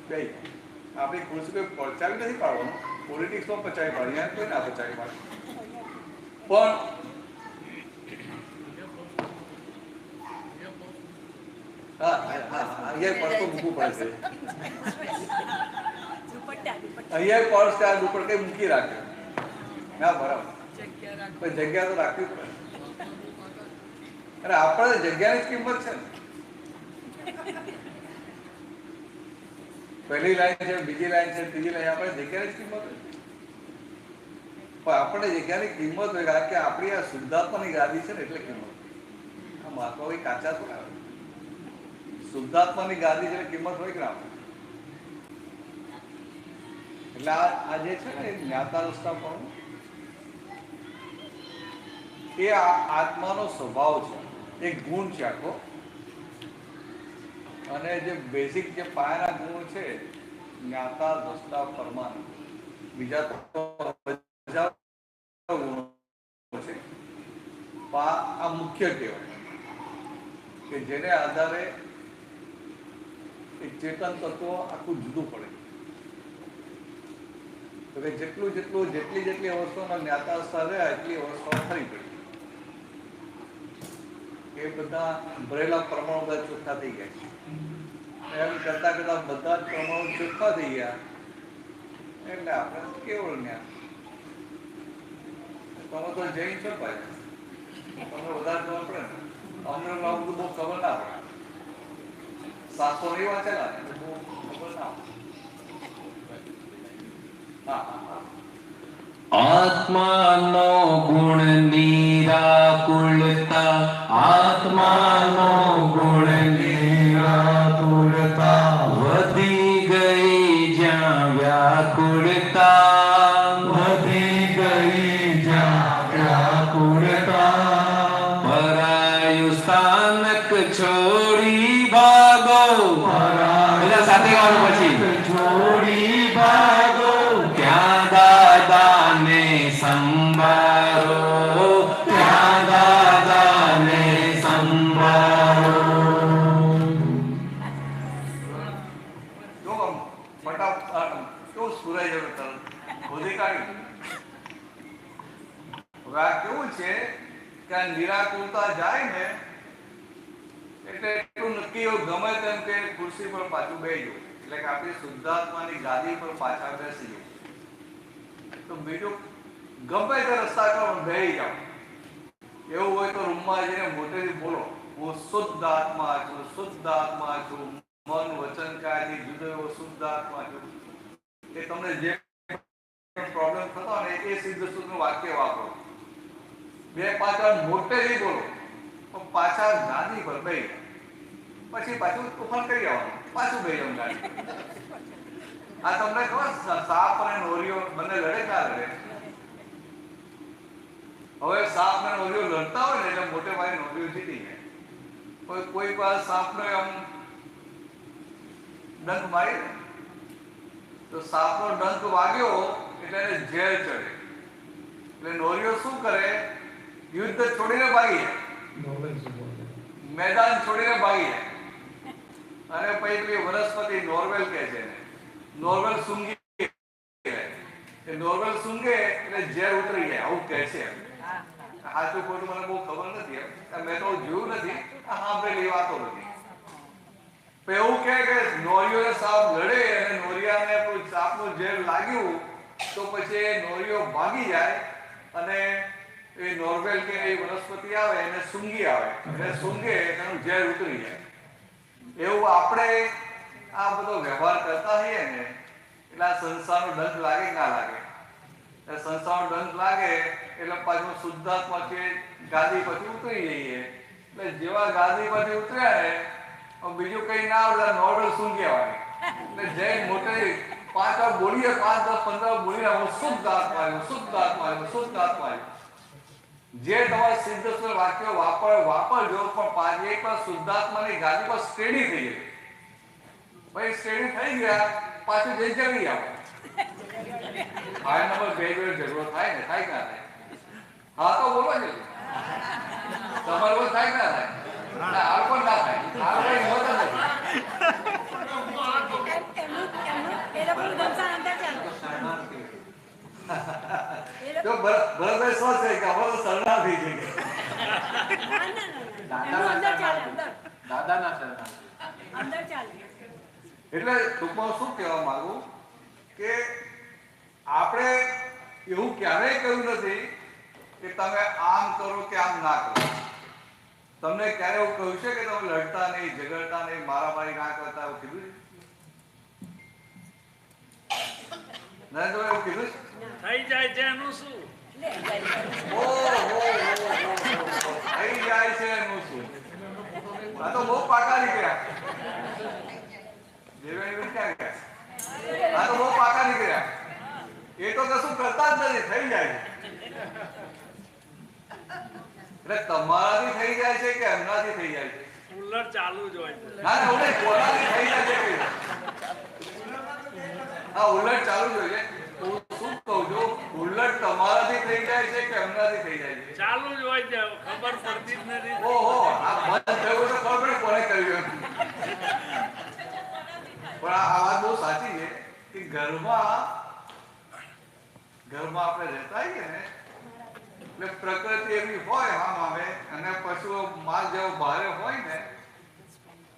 બે આપણી ખુરશી કોઈ પચાવી નથી પાડવાનું, પોલિટિક્સમાં પચાવી પાડી, અહીંયા કોઈ ના પચાવી પાડે. પણ અહીંયા પર્સ તો મૂકવું પડે છે. અહીંયા પર્સ ત્યાં ઉપર કઈ મૂકી રાખે ના બરાબર, પણ જગ્યા તો રાખવી પડે. અને આપણે જગ્યાની જ કિંમત છે ને. પહેલી લાઈન છે, બીજી લાઈન છે, ત્રીજી લાઈન, આપણે જગ્યાની જ કિંમત હોય. પણ આપણે જગ્યાની કિંમત હોય કારણ કે આપણી આ શુદ્ધાત્માની ગાદી છે ને એટલે કિંમત. આ મહાત્મા ભાઈ કાચા તો આવે, શુદ્ધાત્માની ગાદી છે કિંમત હોય કે ના. એટલે આ જે છે ને જ્ઞાતા રસ્તા પણ એ આત્માનો સ્વભાવ છે, એક ગુણ છે આખો. અને જે બેઝિક જે પાયાના ગુણ છે જ્ઞાતા દ્રષ્ટા પરમાન, બીજા તો બધા ગુણો છે. આ મુખ્ય કહેવાય કે જેને આધારે એક ચેતન તત્વ આખું જુદું પડે. તો કે જેટલી અવસ્થાઓના જ્ઞાતા અવસ્થા રહ્યા એટલી અવસ્થાઓ ખરી પડી. એ બધા ભરેલા પરમાણુ બધા ચોખ્ખા થઈ ગયા છે. એમ કરતા બધા જ પરમાણુ ચોખ્ખા થઈ ગયા એટલે આપણે કેવળ જ્ઞાન. તમે તો જૈન છો ભાઈ, તમને વધારે ખબર પડે ને. અમને બહુ ખબર ના પડે, શાસ્ત્રો નહીં વાંચેલા ને બહુ ખબર ના પડે. આત્માનો ગુણ નિરાકુળતા, આત્માનો ગુણ નિરાકુળતા, વધી ગઈ જ્યાં વ્યાકુળતા, વધી ગઈ જ્યાં વ્યાકુળતા, પરાયું સ્થાનક છોડી ભાગો, બધા સાથે ગાવાનું પછી છોડી ભાગો, ત્યાં દાદાને સંભાળો, ત્યાં દાદાને સંભાળો. જો ફટાફટ કેવું સુરાઈ જવું તરત ખોદી કાઢ્યું. હવે આ કેવું છે કે આ નિરાકુરતા જાય ને એટલે એટલું નક્કી એવું ગમે તેમ કે ખુરશી પર પાછું બેસી જવું, એટલે કે આપણી શુદ્ધાત્માની ગાદી પર પાછા બેસી જવું. તો બીજું ગમે તે રસ્તા પર બેસી જાઓ. એવું હોય તો રૂમમાં જઈને મોટેથી બોલો, હું શુદ્ધ આત્મા છું, શુદ્ધ આત્મા છું, મન વચન કાયથી જુદો એવો શુદ્ધ આત્મા છું. એ તમને જે પ્રોબ્લેમ થતો હોય ને એ સિદ્ધ શુદ્ધનું વાક્ય વાપરો. 2-5 વાર મોટેથી બોલો, પણ પાછા ગાદી પર બેસી પછી પાછું તોફાન કરી આવવાનું, પાછું બેસી જવાનું ગાડી. આ તમને ખબર સાપ અને નોરીઓ બંને લડે ના લડે? હવે સાપ અને નોરીઓ લડતા હોય ને એટલે મોટે ભાગે નોરીઓ જીતી જાય. કોઈ પાસે સાપનો આમ ડંખ મારી તો સાપનો ડંખ વાગ્યો એટલે એને ઝેર ચડે. એટલે નોરીઓ શું કરે? યુદ્ધ છોડીને ભાગી જાય, મેદાન છોડીને ભાગી જાય. અને પછી પેલી વનસ્પતિ નોર્વેલ કહે છે એને, નોર્વેલ સૂંઘી, નોર્વેલ સૂંઘે એટલે ઝેર ઉતરી જાય, આવું કહે છે. સાચું ખોટું મને બહુ ખબર નથી, મેં તો જોયું નથી, સાંભળેલી વાતો નથી. એવું કહે કે નોરીઓને સાપ લડે અને નોરિયાને કોઈ સાપનું ઝેર લાગ્યું તો પછી નોરીઓ ભાગી જાય અને એ નોર્વેલ કે એ વનસ્પતિ આવે એને સૂંઘી આવે, એટલે સૂંઘે એનું ઝેર ઉતરી જાય. એવું આપણે આ બધો વ્યવહાર કરતા હોઈએ ને એટલે આ સંસારનો ડંખ લાગે ના લાગે? સંસારનો ડંખ લાગે એટલે પાછું શુદ્ધાત્મા છે ગાદી પરથી ઉતરી જઈએ. એટલે જેવા ગાદી પરથી ઉતર્યા ને બીજું કઈ ના આવડે નોર્મલ સૂંઘી આવવાની. એટલે જય મોટે 5 વાર બોલીએ, 5, 10, 15 બોલીને હું શુદ્ધ આત્મા આવ્યો, શુદ્ધ આત્મા આવ્યો, શુદ્ધ આત્મા આવ્યો. જે તમારા સિદ્ધ વાક્યો વાપરજો, પણ એક વાર શુદ્ધાત્માની ગાદી પર સ્ટેડી થઈ જાય. ભાઈ સ્ટેડી થઈ ગયા પાછું જઈ જવી આવે. 5 નંબર 2 જરૂર થાય ને, થાય ના થાય? હા તો બોલો છે તમારે થાય ના થાય? હાલ પણ ના થાય, હાલ કઈ હોતા નથી. તો ભરતભાઈ શું છે કે અમારે તો શરણાર થઈ જઈએ. દાદાના શરણાર. એટલે ટૂંકમાં શું કહેવા માંગુ કે આપણે એવું ક્યારેય કહ્યું નથી કે તમે આમ કરો કે આમ ના કરો. તમને ક્યારે એવું કહ્યું છે કે તમે લડતા નહીં, ઝઘડતા નહીં, મારામારી ના કરતા, એવું કીધું છે? નરેન્દ્રભાઈ એવું કીધું છે? થઈ જાય છે એનું શું? થઈ જાય છે એનું શું? આ તો બહુ પાકા નીકળ્યા. દેવેન્દ્ર ક્યાં ગયા? આ તો બહુ પાકા નીકળ્યા. એ તો કશું કરતા જ નથી, થઈ જાય છે. એટલે તમારાથી થઈ જાય છે કે એમનાથી થઈ જાય છે? ઉલટ ચાલુ જ હોય છે. ના ના, ઉલટ કોનાથી થઈ જાય છે? હા, ઉલટ ચાલુ જ હોય છે. હું શું કહું છું, ઉલટ તમારાથી થઈ જાય છે કે એમનાથી થઈ જાય છે? ચાલુ જ હોય છે, ખબર પડતી જ નથી. ઓહો, આ બંધ થયું તો ખબર પડે કોને કર્યું એમ. પણ આ વાત બહુ સાચી છે કે ઘરમાં આપણે રહેતા હોઈએ ને એટલે પ્રકૃતિ એવી હોય આમ આવે અને પશુઓ માલ જેવો ભારે હોય ને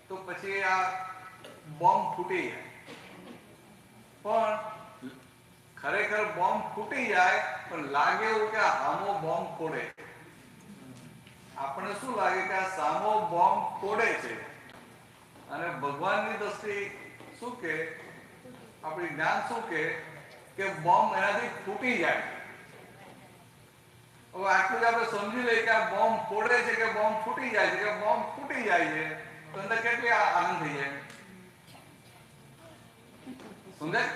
તો પછી આ બોમ્બ ફૂટી જાય. પણ ખરેખર બોમ્બ ફૂટી જાય પણ લાગે એવું કે આમો બોમ્બ ફોડે. આપણને શું લાગે કે આ સામો બોમ્બ ફોડે છે અને ભગવાનની દ્રષ્ટિ શું કે આપણી જ્ઞાન શું કે બોમ્બ એનાથી ફૂટી જાય. હવે આટલું જ આપણે સમજી લઈએ કે આ બોમ્બ ફોડે છે કે બોમ્બ ફૂટી જાય છે કે બોમ્બ ફૂટી જાય છે તો અંદર કેટલી આનંદ થઈ જાય. સમજાય?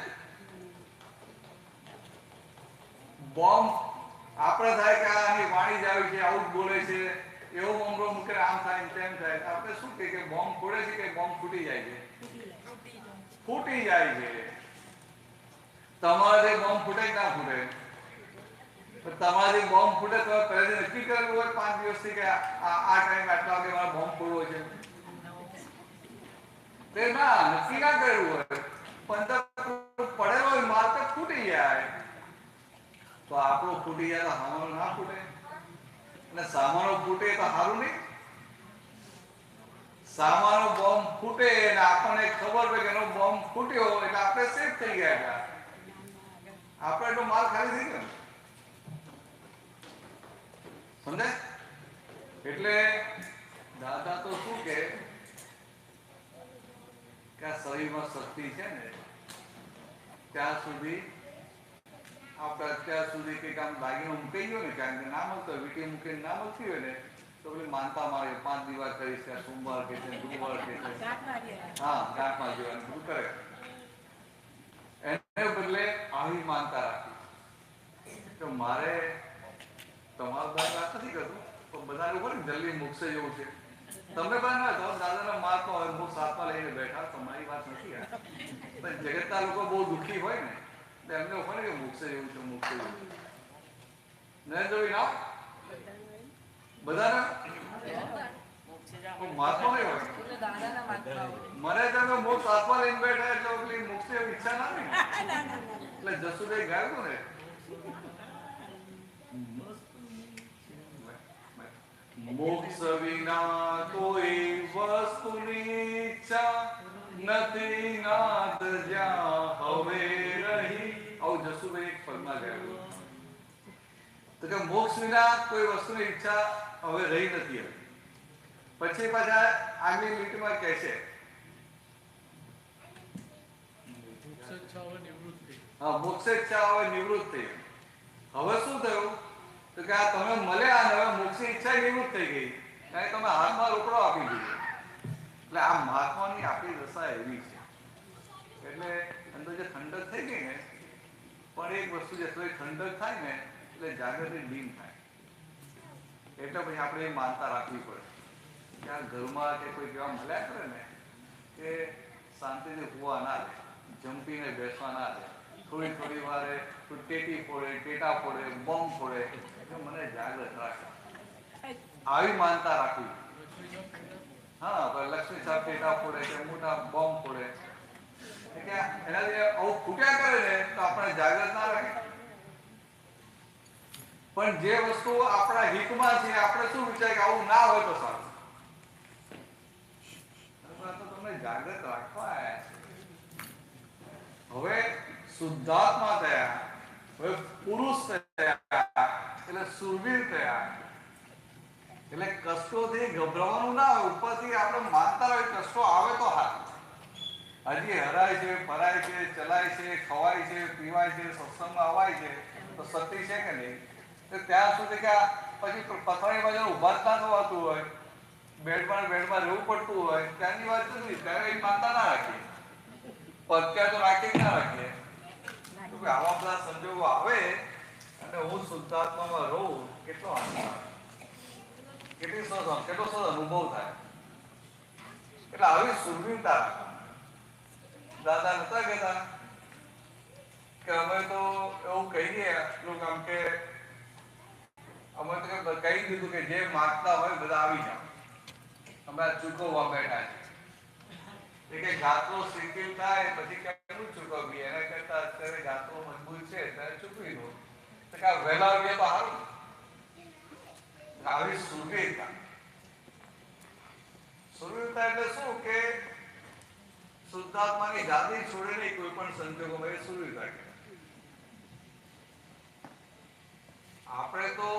બોમ્બ આપણે થાય કે આની વાણી જ આવી છે, આવું જ બોલે છે, એવો બોમ્બો મૂકે આમ થાય તેમ થાય. આપણે શું કે બોમ્બ ફોડે છે કે બોમ્બ ફૂટી જાય છે? ફૂટી જાય છે. તમારે બોમ્બ ફૂટે કે ના ફૂટે? તમારી બોમ્બ ફૂટે તો પહેલેથી નક્કી કરેલું હોય 5 દિવસથી કે આ ટાઈમ આટલા વાગે મારે બોમ્બ ફોડવો છે? તે ના, નક્કી ના કરેલું હોય. પણ પડેલો હોય માર તો ફૂટી જાય. તો આપણો ફૂટી જાય તો સામાનો ના ફૂટે? અને સામાનો ફૂટે તો સારું નહીં? સામાનો બોમ્બ ફૂટે અને આપણને ખબર હોય કે એનો બોમ્બ ફૂટ્યો એટલે આપણે સેફ થઈ ગયા. આપણે એટલો માલ ખાલી થઈ ગયો. સમજાય? એટલે દાદા તો શું કે આ શરીરમાં શક્તિ છે ને ત્યાં સુધી આપણે અત્યાર સુધી કંઈક આમ દાગીનો મૂકી ગયો ને કારણ કે ના મળતો વીટી મૂકીને ના મળતી હોય ને તો પેલી માનતા મારે 5 દિવસ કરીશ કે સોમવાર કે છે, ગુરુવાર કે છે, હા ગાંઠમાં જવાનું બધું કરે. એને બદલે આવી માનતા રાખી તો મારે તમારું દાદા નથી કરતું પણ બધા લોકો ને જલ્દી મોક્ષે જેવું છે. તમે પણ ના કહો દાદાના માર્ગમાં હોય મોક્ષ હાથમાં લઈને બેઠા, તમારી વાત નથી આ. પણ જગતના લોકો બહુ દુઃખી હોય ને એટલે એમને હોય ને કે મોક્ષે જેવું છે, મોક્ષે જેવું છે. નરેન્દ્રભાઈ ના બધાને મહાત્મા નહીં હોય. મને તમે મોક્ષ હાથમાં લઈને બેઠા એટલે પેલી મોક્ષે ઈચ્છા ના નહીં. એટલે જસુભાઈ ગાયું ને મોક્ષ વિના કોઈ વસ્તુની ઈચ્છા નથી નાથ જ્યાં હવે રહી. આવું જસુભાઈ એક પદમાં ગાયું. તો કે મોક્ષ વિના કોઈ વસ્તુની ઈચ્છા હવે રહી નથી. પછી પાછા આગલી લીટીમાં કહે છે હા મોક્ષેચ્છા હવે નિવૃત્ત થઈ. હવે શું થયું તો કે આ તમે મળ્યા અને હવે મોક્ષની ઈચ્છા નિવૃત્ત થઈ ગઈ કારણ કે તમે હાથમાં રોકડો આપી દીધો. એટલે આ મહાત્માની આપણી દશા એવી છે. એટલે અંદર જે ઠંડક થઈ ગઈ ને પણ એક વસ્તુ જે ઠંડક થાય ને એટલે જાગૃતિ ડીમ થાય. એટલે પછી આપણે એ માનતા રાખવી પડે કે આ ઘરમાં કે કોઈ કેવા મળ્યા કરે ને કે શાંતિથી હોવા ના દે, જંપીને બેસવા ના દે, થોડી વારે ટેટી ફોડે, ટેટા ફોડે, બોમ્બ ફોડે એટલે મને જાગૃત રાખે. આવી માનતા રાખવી. હા લક્ષ્મી સાહેબ ટેટા ફોડે કે મોટા બોમ્બ ફોડે એટલે એનાથી આવું ફૂટ્યા કરે ને તો આપણે જાગૃત ના રાખે. પણ જે વસ્તુ આપણા હિતમાં છે આપણે શું વિચાર કે આવું ના હોય તો સારું. તો તમને જાગૃત રાખવા આવ્યા છે. હવે શુદ્ધાત્મા થયા, હવે પુરુષ થયા, એટલે સુરવીર થયા, એટલે કષ્ટોથી ગભરાવાનું ના હોય. ઉપરથી આપણે માનતા હોય કષ્ટો આવે તો હાથ, હજી હરાય છે, ફરાય છે, ચલાય છે, ખવાય છે, પીવાય છે, સત્સંગમાં અવાય છે, તો સતી છે કે નહીં? તો ત્યાં સુધી કે પછી પથારી બાજુ ઉભા જ ના થવાતું હોય, બેડમાં રહેવું પડતું હોય, ત્યાંની વાત નથી. ત્યારે એ માનતા ના રાખીએ, પત્યા તો રાખીએ ના રાખીએ. આવા બધા સંજોગો આવે અને હું શુદ્ધાત્મામાં રહું, કેટલો આનંદ આવે, કેટલો સરસ અનુભવ થાય. એટલે આવી સુરવીરતા દાદા નતા કહેતા કે અમે તો એવું કહીએ લોકો આમ કે અમે તો કહી દીધું કે જે માગતા હોય બધા આવી જાઓ, અમે આ ચૂકવવા બેઠા છીએ. કે ગાત્રો શિથિલ થાય પછી કેમનું ચૂકવીએ? એના કરતા અત્યારે ગાત્રો મજબૂત છે ત્યારે ચૂકવી દો. વહેલા આવીએ તો સારું. આવી સુરવીરતા. સુરવીરતા એટલે શું કે શુદ્ધાત્માની ગાદી છોડે નહીં કોઈ પણ સંજોગોમાં, એ સુરવીરતા કહેવાય. આપણે તો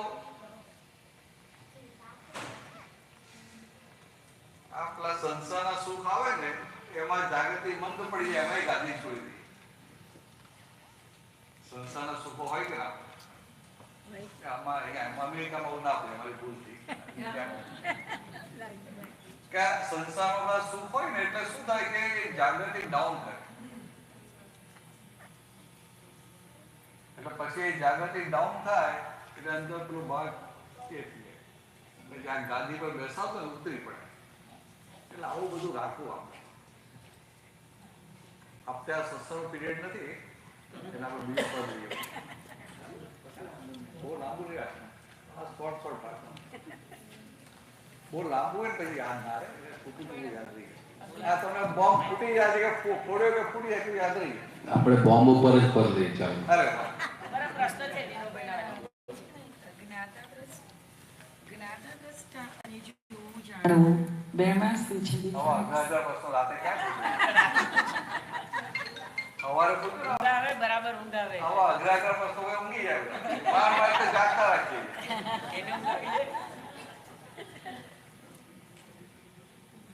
આપણા સંસારના સુખ આવે ને એમાં જાગૃતિ મંદ પડી જાય, એમાં ગાદી છોડી દઈએ. સંસારના સુખો હોય કે ના, અમેરિકામાં ના પડે, અમારી ભૂલ થઈ કે સંસારમાં સુખ હોય ને એટલે શું થાય કે જાગૃતિ ડાઉન થાય. એટલે પછી જાગૃતિ ડાઉન થાય એટલે અંદર પેલું ભાગ આ ગાદી પર બેસાતો ઉતરી પડે. એટલે આવું બધું રાખવું આપણે. અત્યારે સત્સંગ પીરિયડ નથી, એના પર બીજું પર જઈએ. બહુ લાંબુ નહીં રાખવું, આ સ્પોટ પર રાખવું. બહુ લાંબુ હોય ને પછી યાદ ના રહે, ફૂટી યાદ રહી. આ તમને બોમ્બ ફૂટી જાય કે ફોડ્યો કે ફૂટી જાય કે યાદ રહી. આપણે બોમ્બ ઉપર જ પર લઈ ચાલો. અરે પ્રશ્ન છે જ્ઞાતા અને જોવું જાણવું બેમાં શું છે? રાતે ક્યાં સવારે બરાબર ઊંઘ આવે. અગ્રાગર પ્રશ્નો ઊંઘી જાય, 12 વાગે જાગતા રાખીએ.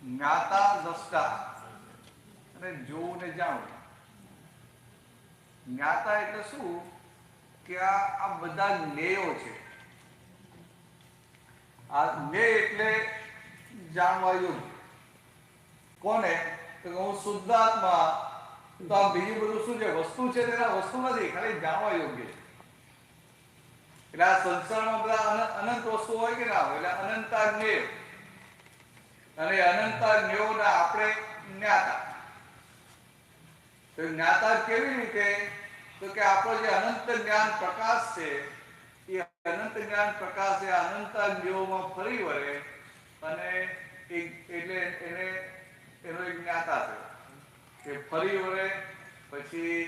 જ્ઞાતા દ્રષ્ટા અને જોવું ને જાણવું. જ્ઞાતા એટલે શું કે આ બધા જ્ઞેયો છે. આ જ્ઞેય એટલે જાણવા યોગ્ય. કોને? તો હું શુદ્ધાત્મા. તો આ બીજું બધું શું છે? વસ્તુ છે, તેના વસ્તુ નથી, ખાલી જાણવા યોગ્ય. એટલે આ સંસારમાં બધા અનંત વસ્તુ હોય કે ના હોય, એટલે અનંતા જ્ઞેય. અને અનંતા જ્ઞેયોના આપણે જ્ઞાતા. તો જ્ઞાતા કેવી રીતે? તો કે આપણો જે અનંત જ્ઞાન પ્રકાશ છે, એ અનંત જ્ઞાન પ્રકાશ એ અનંત જ્ઞેયોમાં ફરી વળે અને એટલે એને એનો એક જ્ઞાતા છે કે ફરી વળે પછી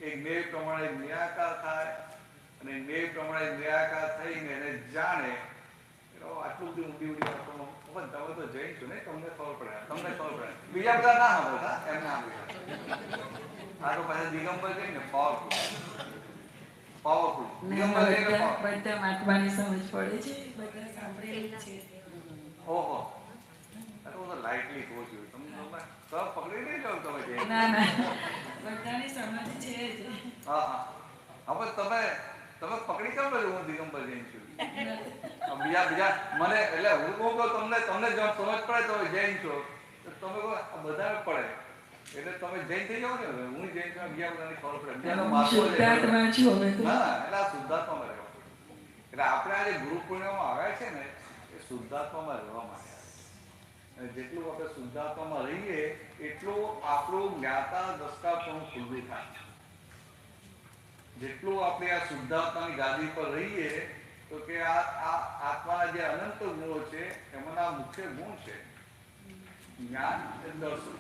એ જ્ઞેય પ્રમાણે જ્ઞાકાર થાય અને જ્ઞેય પ્રમાણે જ્ઞાકાર થઈને એને જાણે. આટલું બધું ઊંડી વાતોનો તમે તો જઈ છો ને, તમને ખબર પડે, બીજા બધા ના હતા એમ ના. આ તો પાછા દિગંબર છે ને, પાવરફુલ બધા માટવાની સમજ પડે છે, બધા સાંભળેલું છે. ઓહો, અરે હું તો લાઇટલી કહું છું, તમને પકડી નહીં જાવ તમે. ના ના, બધાની સમજ છે જ. હા હા, હવે તમે પકડી કેમ લો? હું દિગંબર જૈન છું. બીજા મને એટલે હું કહું તો તમને સમજ પડે તો જૈન છો, તમે બધાને પડે એટલે તમે જૈન થઈ જાવ ને. હું જૈન છું, બીજા બધાને ખબર પડે. શુદ્ધાત્મા છું અમે તો. હા, એટલે આ શુદ્ધાત્મામાં રહેવા. એટલે આપણે આ જે ગુરુ પૂર્ણિમામાં આવ્યા છે ને, એ શુદ્ધાત્મામાં રહેવા માટે. અને જેટલું આપણે શુદ્ધાત્મામાં રહીએ એટલું આપણું જ્ઞાતા દ્રષ્ટાપણું ખુલ્લું થાય. જેટલું આપણે આ શુદ્ધાત્માની ગાદી પર રહીએ તો કે આ આત્માના જે અનંત ગુણો છે એમાંના મુખ્ય ગુણ છે જ્ઞાન અને દર્શન.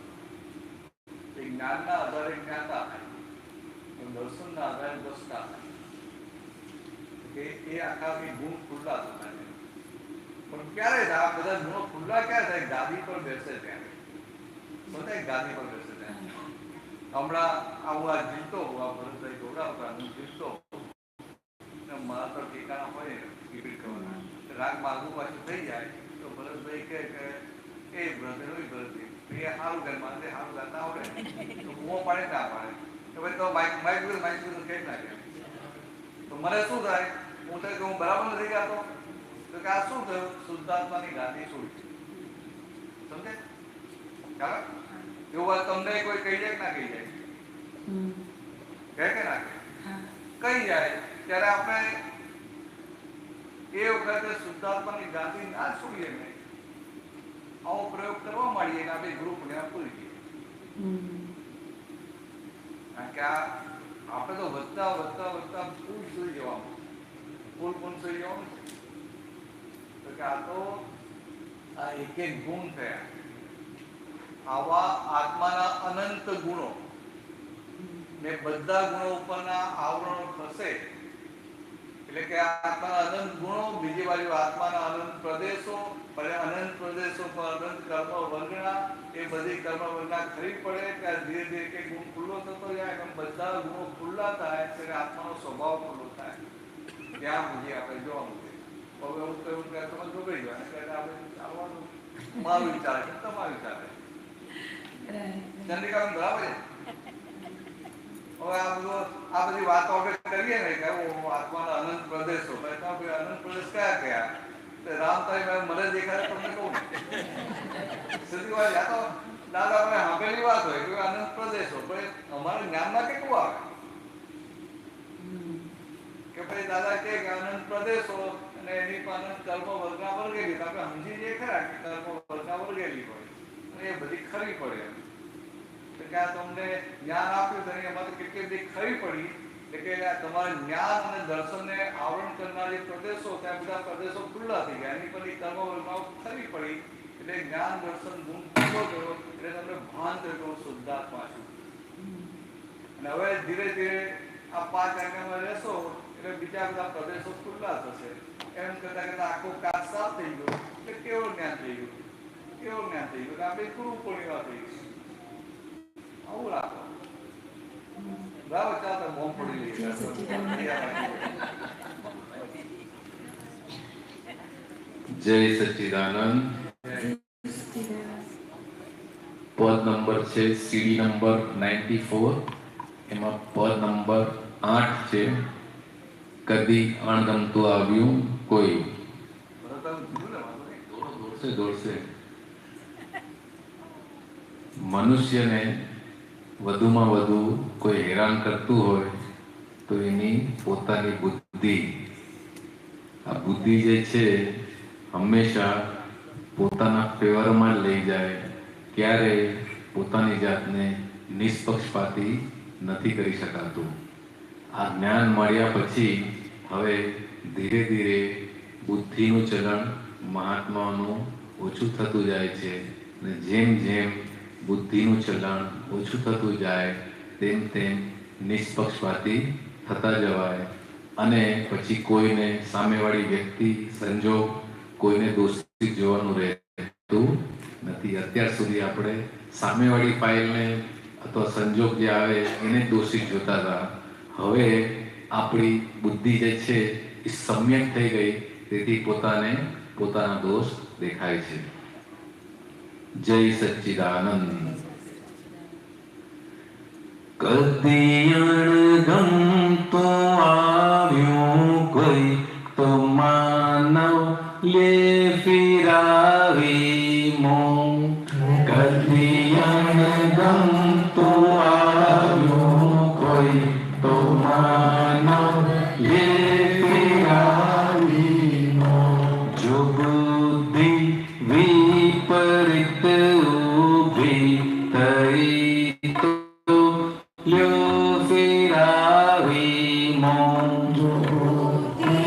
એ જ્ઞાનના આધારે જ્ઞાતા થાય, દર્શનના આધારે દ્રષ્ટા થાય. કે એ આખા એ ગુણ ખુલ્લા થતા છે. પણ ક્યારે થાય આ બધા ગુણો ખુલ્લા ક્યારે થાય? ગાદી પર બેસે ત્યારે. બધા ગાદી પર બેસે ત્યારે. હમણાં આવું આ જીવતો આ ભરતભાઈ ગોળાવતા હું જીવતો મારા તો ઠેકાણા હોય રિપીટ કરવાના રાગ માગું પાછું થઈ જાય તો ભરતભાઈ કે એ ભરતભાઈ ભરતભાઈ એ સારું ઘર મારે સારું ગાતા આવડે તો હું પાડે ના પાડે તો ભાઈ તો માઇક કે નાખે તો મને શું થાય? હું તો હું બરાબર નથી ગાતો તો કે આ શું થયું? શુદ્ધાત્માની ગાદી છોડી. સમજે? કારણ એવું વાત તમને કોઈ કહી જાય કે ના કહી જાય? કહે કે ના કહે? કહી જાય ત્યારે આપણે એ વખતે શુદ્ધાત્માની ગાદી ના છોડીએ ને આવો પ્રયોગ કરવા માંડીએ ને આપણે ગ્રુપને પૂરી ગઈએ. કારણ કે આપણે તો વધતા ફૂલ સુઈ જવાનું, ફૂલ પણ સુઈ જવાનું તો કે આ તો આ એક ગુણ થયા. આવા આત્માના અનંત ગુણો ને બધા ગુણો ઉપરના આવરણો થશે એટલે કે આત્માના અનંત ગુણો, બીજી બાજુ આત્માના અનંત પ્રદેશો પર અનંત કર્મ વર્ગના એ બધી કર્મ વર્ગના ખરી પડે ત્યારે ધીરે ધીરે કે ગુણ ખુલ્લો થતો જાય એમ બધા ગુણો ખુલ્લા થાય ત્યારે આત્માનો સ્વભાવ ખુલ્લો થાય. ત્યાં સુધી આપણે જોવાનું છે. હવે એવું કહ્યું કે તમે ગભરાઈ જાય આપણે આવવાનું મારું વિચાર છે તમારું વિચાર છે. ચંદ્રિકા બરાબર છે. હવે આ બધી વાતો આપણે કરીએ ને કે આત્માના અનંત પ્રદેશો અનંત પ્રદેશ કયા કયા? રામ તારી મને દેખાય તમને કહું સીધી વાત આ તો દાદા આપણે સાંભળેલી વાત હોય કે અનંત પ્રદેશો પણ અમારા જ્ઞાનમાં કેટલું આવે કે ભાઈ દાદા કે અનંત પ્રદેશો અને એની પણ અનંત કર્મ વર્ગના વર્ગેલી આપણે સમજી જઈએ ખરા કે કર્મ વર્ગના વર્ગેલી હોય એ બધી ખરી પડે. કે આ તમને જ્ઞાન આપ્યું તો એમાં તો કેટલી બધી ખરી પડી એટલે કે તમારા જ્ઞાન અને દર્શનને આવરણ કરનારી પ્રદેશો ત્યાં બધા પ્રદેશો ખુલ્લા થઈ ગયા. એની પછી કર્મ વર્ગમાં ખરી પડી એટલે જ્ઞાન દર્શન ગુણ ખુલ્લો ગયો એટલે તમને ભાન થયું શુદ્ધાત્મા છું. અને હવે ધીરે ધીરે આ 5 આજ્ઞામાં રહેશો એટલે બીજા બધા પ્રદેશો ખુલ્લા થશે. એમ કરતા કરતા આખો કાચ સાફ થઈ ગયો એટલે કેવું જ્ઞાન થઈ ગયું કે આપણે ગુરુ પૂર્ણિમા થઈ ગઈ. આવું રાખો બરાબર. ચાલો બોમ્બ પડી લઈએ. જય સચ્ચિદાનંદ. પદ નંબર છે સીડી નંબર 94. એમાં પદ નંબર 8 છે. કદી અણગમતું આવ્યું કોઈ. દોડશે. મનુષ્યને વધુમાં વધુ કોઈ હેરાન કરતું હોય તો એની પોતાની બુદ્ધિ. આ બુદ્ધિ જે છે હંમેશા પોતાના ફેવરમાં લઈ જાય. ક્યારે પોતાની જાતને નિષ્પક્ષપાતી નથી કરી શકાતું. આ જ્ઞાન મળ્યા પછી હવે ધીરે ધીરે બુદ્ધિનું ચલણ મહાત્માનું ઓછું થતું જાય છે. અને જેમ જેમ બુદ્ધિનું ચલણ ઓછું થતું જાય તેમ તેમ નિષ્પક્ષપાતી થતા જવાય. અને પછી કોઈને સામેવાળી વ્યક્તિ સંજોગ કોઈને દોષિત જોવાનું રહેતું નથી. અત્યાર સુધી આપણે સામેવાળી ફાઇલને અથવા સંજોગ જે આવે એને દોષિત જોતા હતા. હવે આપણી બુદ્ધિ જે છે એ સમ્યક થઈ ગઈ તેથી પોતાને પોતાના દોષ દેખાય છે. જય સચ્ચિદાનંદ. કદી અણગમતું આવ્યું કોઈ તો માનવ લે ફિરાવી મોં. કદી અણગમતું આવ્યું કોઈ તો માનવ લે ફિરાવી મોં. જો બુદ્ધિ વિપરીત ઉભી થઈ તો લ્યો ફિરાવી મોં. જો બુદ્ધિ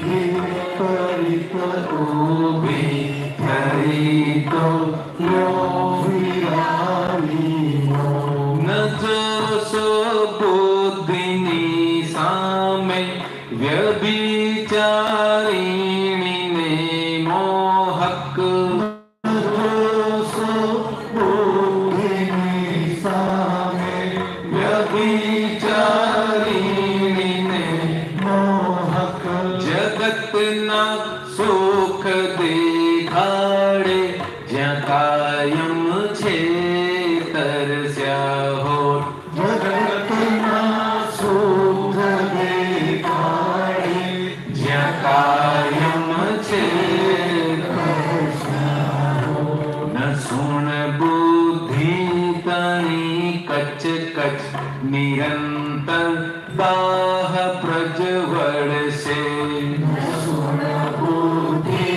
વિપરીત ઉભી થઈ તો વ્યભિચારિણીને મોહક વ્યભિચારિણીને મોહક જગતના સુખ દેખાડે જ્યાં કાયમ છે તરસ્યા હો જગતના સુખ દેખાડે જ્યાં કાયમ છે ન સુણ બુદ્ધિ તણી કચ કચ નિરંતર દાહ પ્રજ્વળશે સુણ બુદ્ધિ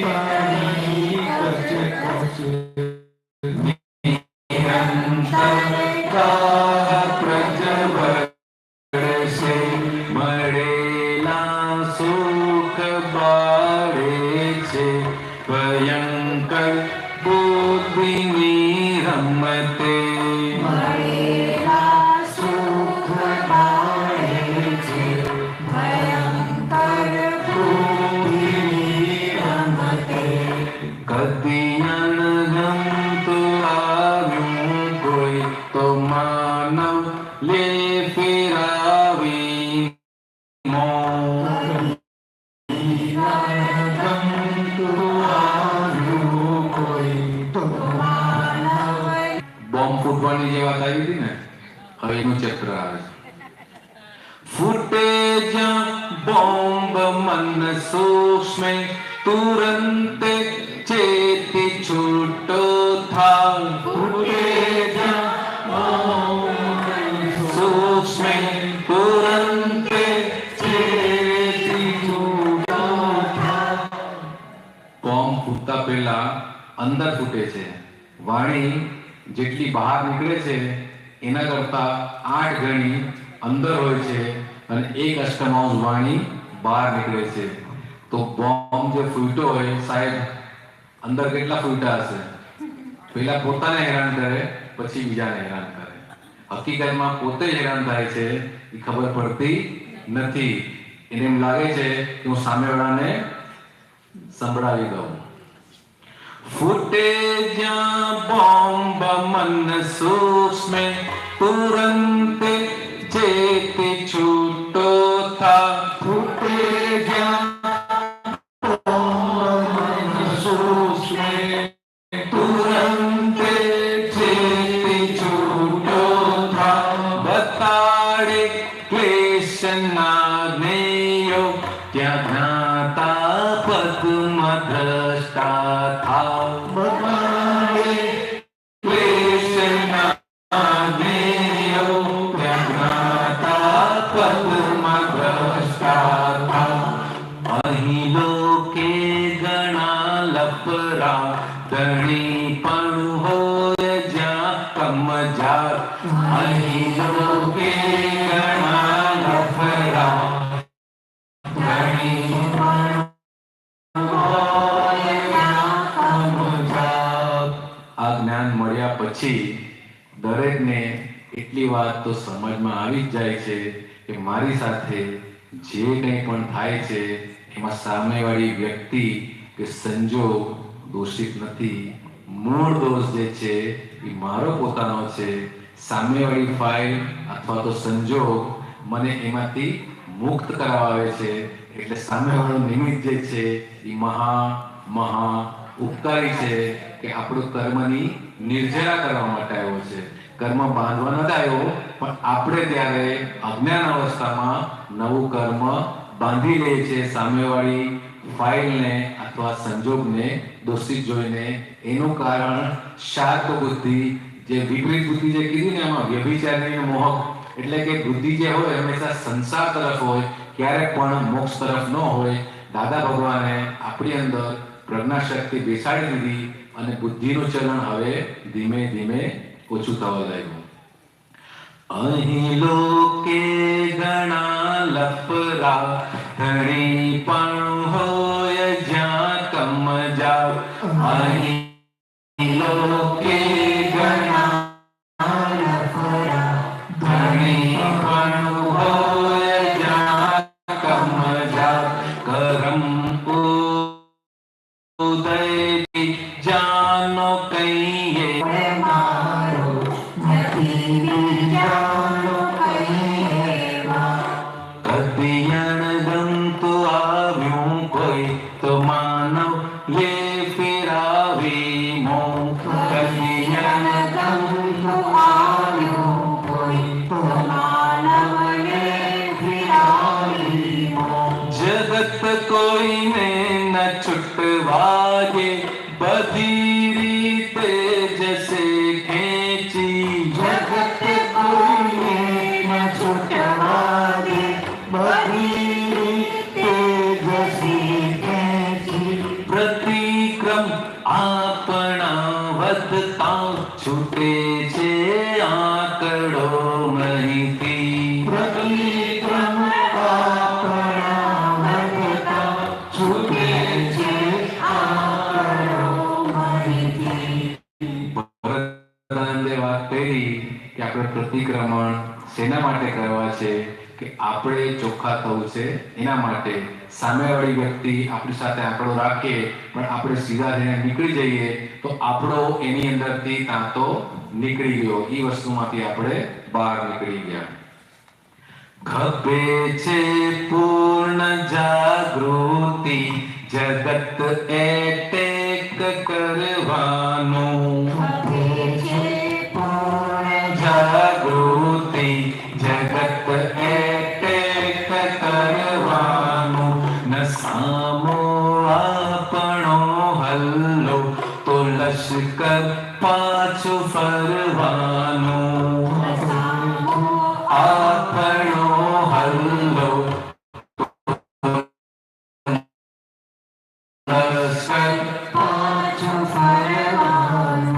તણી કચ કચ નિરંતર દાહ પ્રજ્વળશે મળેલા સુખ બાળે છે ભયંકર બુદ્ધિની રમતે મળેલા સુખ બાળે છે ભયંકર બુદ્ધિની રમતે કદી અણગમતું આવ્યું કોઈ તો માનવ લે ફેરાવી બોમ્બ ફૂટવાની જે વાત આવી હતી ને, હવે એનું ચેપ્ટર આવે છે. ફૂટે જ્યાં બોમ્બ મન સૂક્ષ્મ તુરંત ચેતી છૂટો થાય. ફૂટે જ્યાં સૂક્ષ્મ તુરંત ચેતી છૂટો થાય. બોમ્બ ફૂટતા પહેલા અંદર ફૂટે છે. વાણી જેટલી બહાર નીકળે છે એના કરતા 8 ગણી અંદર હોય છે અને 1 અષ્ટમાંશ વાણી બહાર નીકળે છે. તો બોમ્બ જે ફૂટ્યો હોય સાહેબ અંદર કેટલા ફૂટ્યા હશે? પહેલા પોતાને હેરાન કરે પછી બીજાને હેરાન કરે. હકીકતમાં પોતે જ હેરાન થાય છે એ ખબર પડતી નથી. એને એમ લાગે છે કે હું સામેવાળાને સંભળાવી દઉં. ફૂટે જ્યાં બોમ્બ મન સૂક્ષ્મ તુરંત ચેતી છૂટો થા. ફૂટે જ્યાં બોમ્બ મન સૂક્ષ્મ તુરંત ચેતી છૂટો થા. બતાડે ક્લેશના જ્ઞેયો ત્યાં જ્ઞાતા પદ્મ દ્રષ્ટા થા. બતાડે ક્લેશના જ્ઞેયો ત્યાં જ્ઞાતા પદ્મ દ્રષ્ટા થા. અહીં લોકે ઘણા લપરા ધણી પણ હોય જ્યાં કમજાર. અહીં લોકે ઘણા લપરા ધણી પણ આ જ્ઞાન મળ્યા પછી દરેકને એટલી વાત તો સમજમાં આવી જ જાય છે કે મારી સાથે જે કંઈ પણ થાય છે એમાં સામેવાળી વ્યક્તિ કે સંજોગ દોષિત નથી. મૂળ દોષ જે છે એ મારો પોતાનો છે. સામેવાળી ફાઇલ અથવા તો સંજોગ મને એમાંથી મુક્ત કરાવે છે. એટલે સામેવાળો નિમિત્ત જે છે એ મહા ઉપકારી છે કે આપણું કર્મની નિર્જરા કરવા માટે આવ્યો છે. કર્મ બાંધવા નથી આવ્યો, પણ આપણે ત્યારે અજ્ઞાન અવસ્થામાં નવું કર્મ બાંધી લે છે સામેવાળી ફાઇલને અથવા સંજોગને દોષિત જોઈને. એનું કારણ શાર્ક બુદ્ધિ, જે વિપરીત બુદ્ધિ જે કીધી ને એમાં વ્યભિચારની મોહક, એટલે કે બુદ્ધિ જે હોય હંમેશા સંસાર તરફ હોય, ક્યારેક પણ મોક્ષ તરફ ન હોય. દાદા ભગવાને આપણી અંદર પ્રજ્ઞા શક્તિ બેસાડી દીધી અને બુદ્ધિનું ચલણ હવે ધીમે ધીમે ઓછું થવા લાગ્યું. અહીં લોકે ઘણા લપરા ધણી પણ હોય જ્યાં કમજાર. અહીં લોકે ઘણા લપરા ધણી પણ હોય જ્યાં કમજાર. कोई तो मानव ये फिरावी मों कलियन गंधु आयु कोई तो मानव ये फिरावी मों जगत कोई ने न छुटवाए बधी रीते जैसे खेची जगत कोई ने न छुटवाए बधी रीते जैसे खेची प्रतिक्रम आपना વધતા છૂટે છે આંકડો માહિતી પ્રતિક્રમ આપણા વધતા છૂટે છે આંકડો માહિતી ભરતાનંદે વાત કરી કે આપણે પ્રતિક્રમણ શેના માટે કરવા છે કે આપણે ચોખ્ખા થવું છે એના માટે સામેવાળી વ્યક્તિ આપણી સાથે આંકડો રાખે પણ આપણે સીધા થઈને નીકળી જઈએ તો આપણો એની અંદરથી તાંતો નીકળી ગયો એ વસ્તુમાંથી આપણે બહાર નીકળી ગયા ખભે છે પૂર્ણ જાગૃતિ જગત એટેક કરવાનું ખભે છે પૂર્ણ જાગૃતિ જગત એટેક કરવાનું ન સામો આપણો હલ્લો તો લશ્કર પાછું ફરવાનું આપણો હલ્લો લશ્કર પાછું ફરવાનું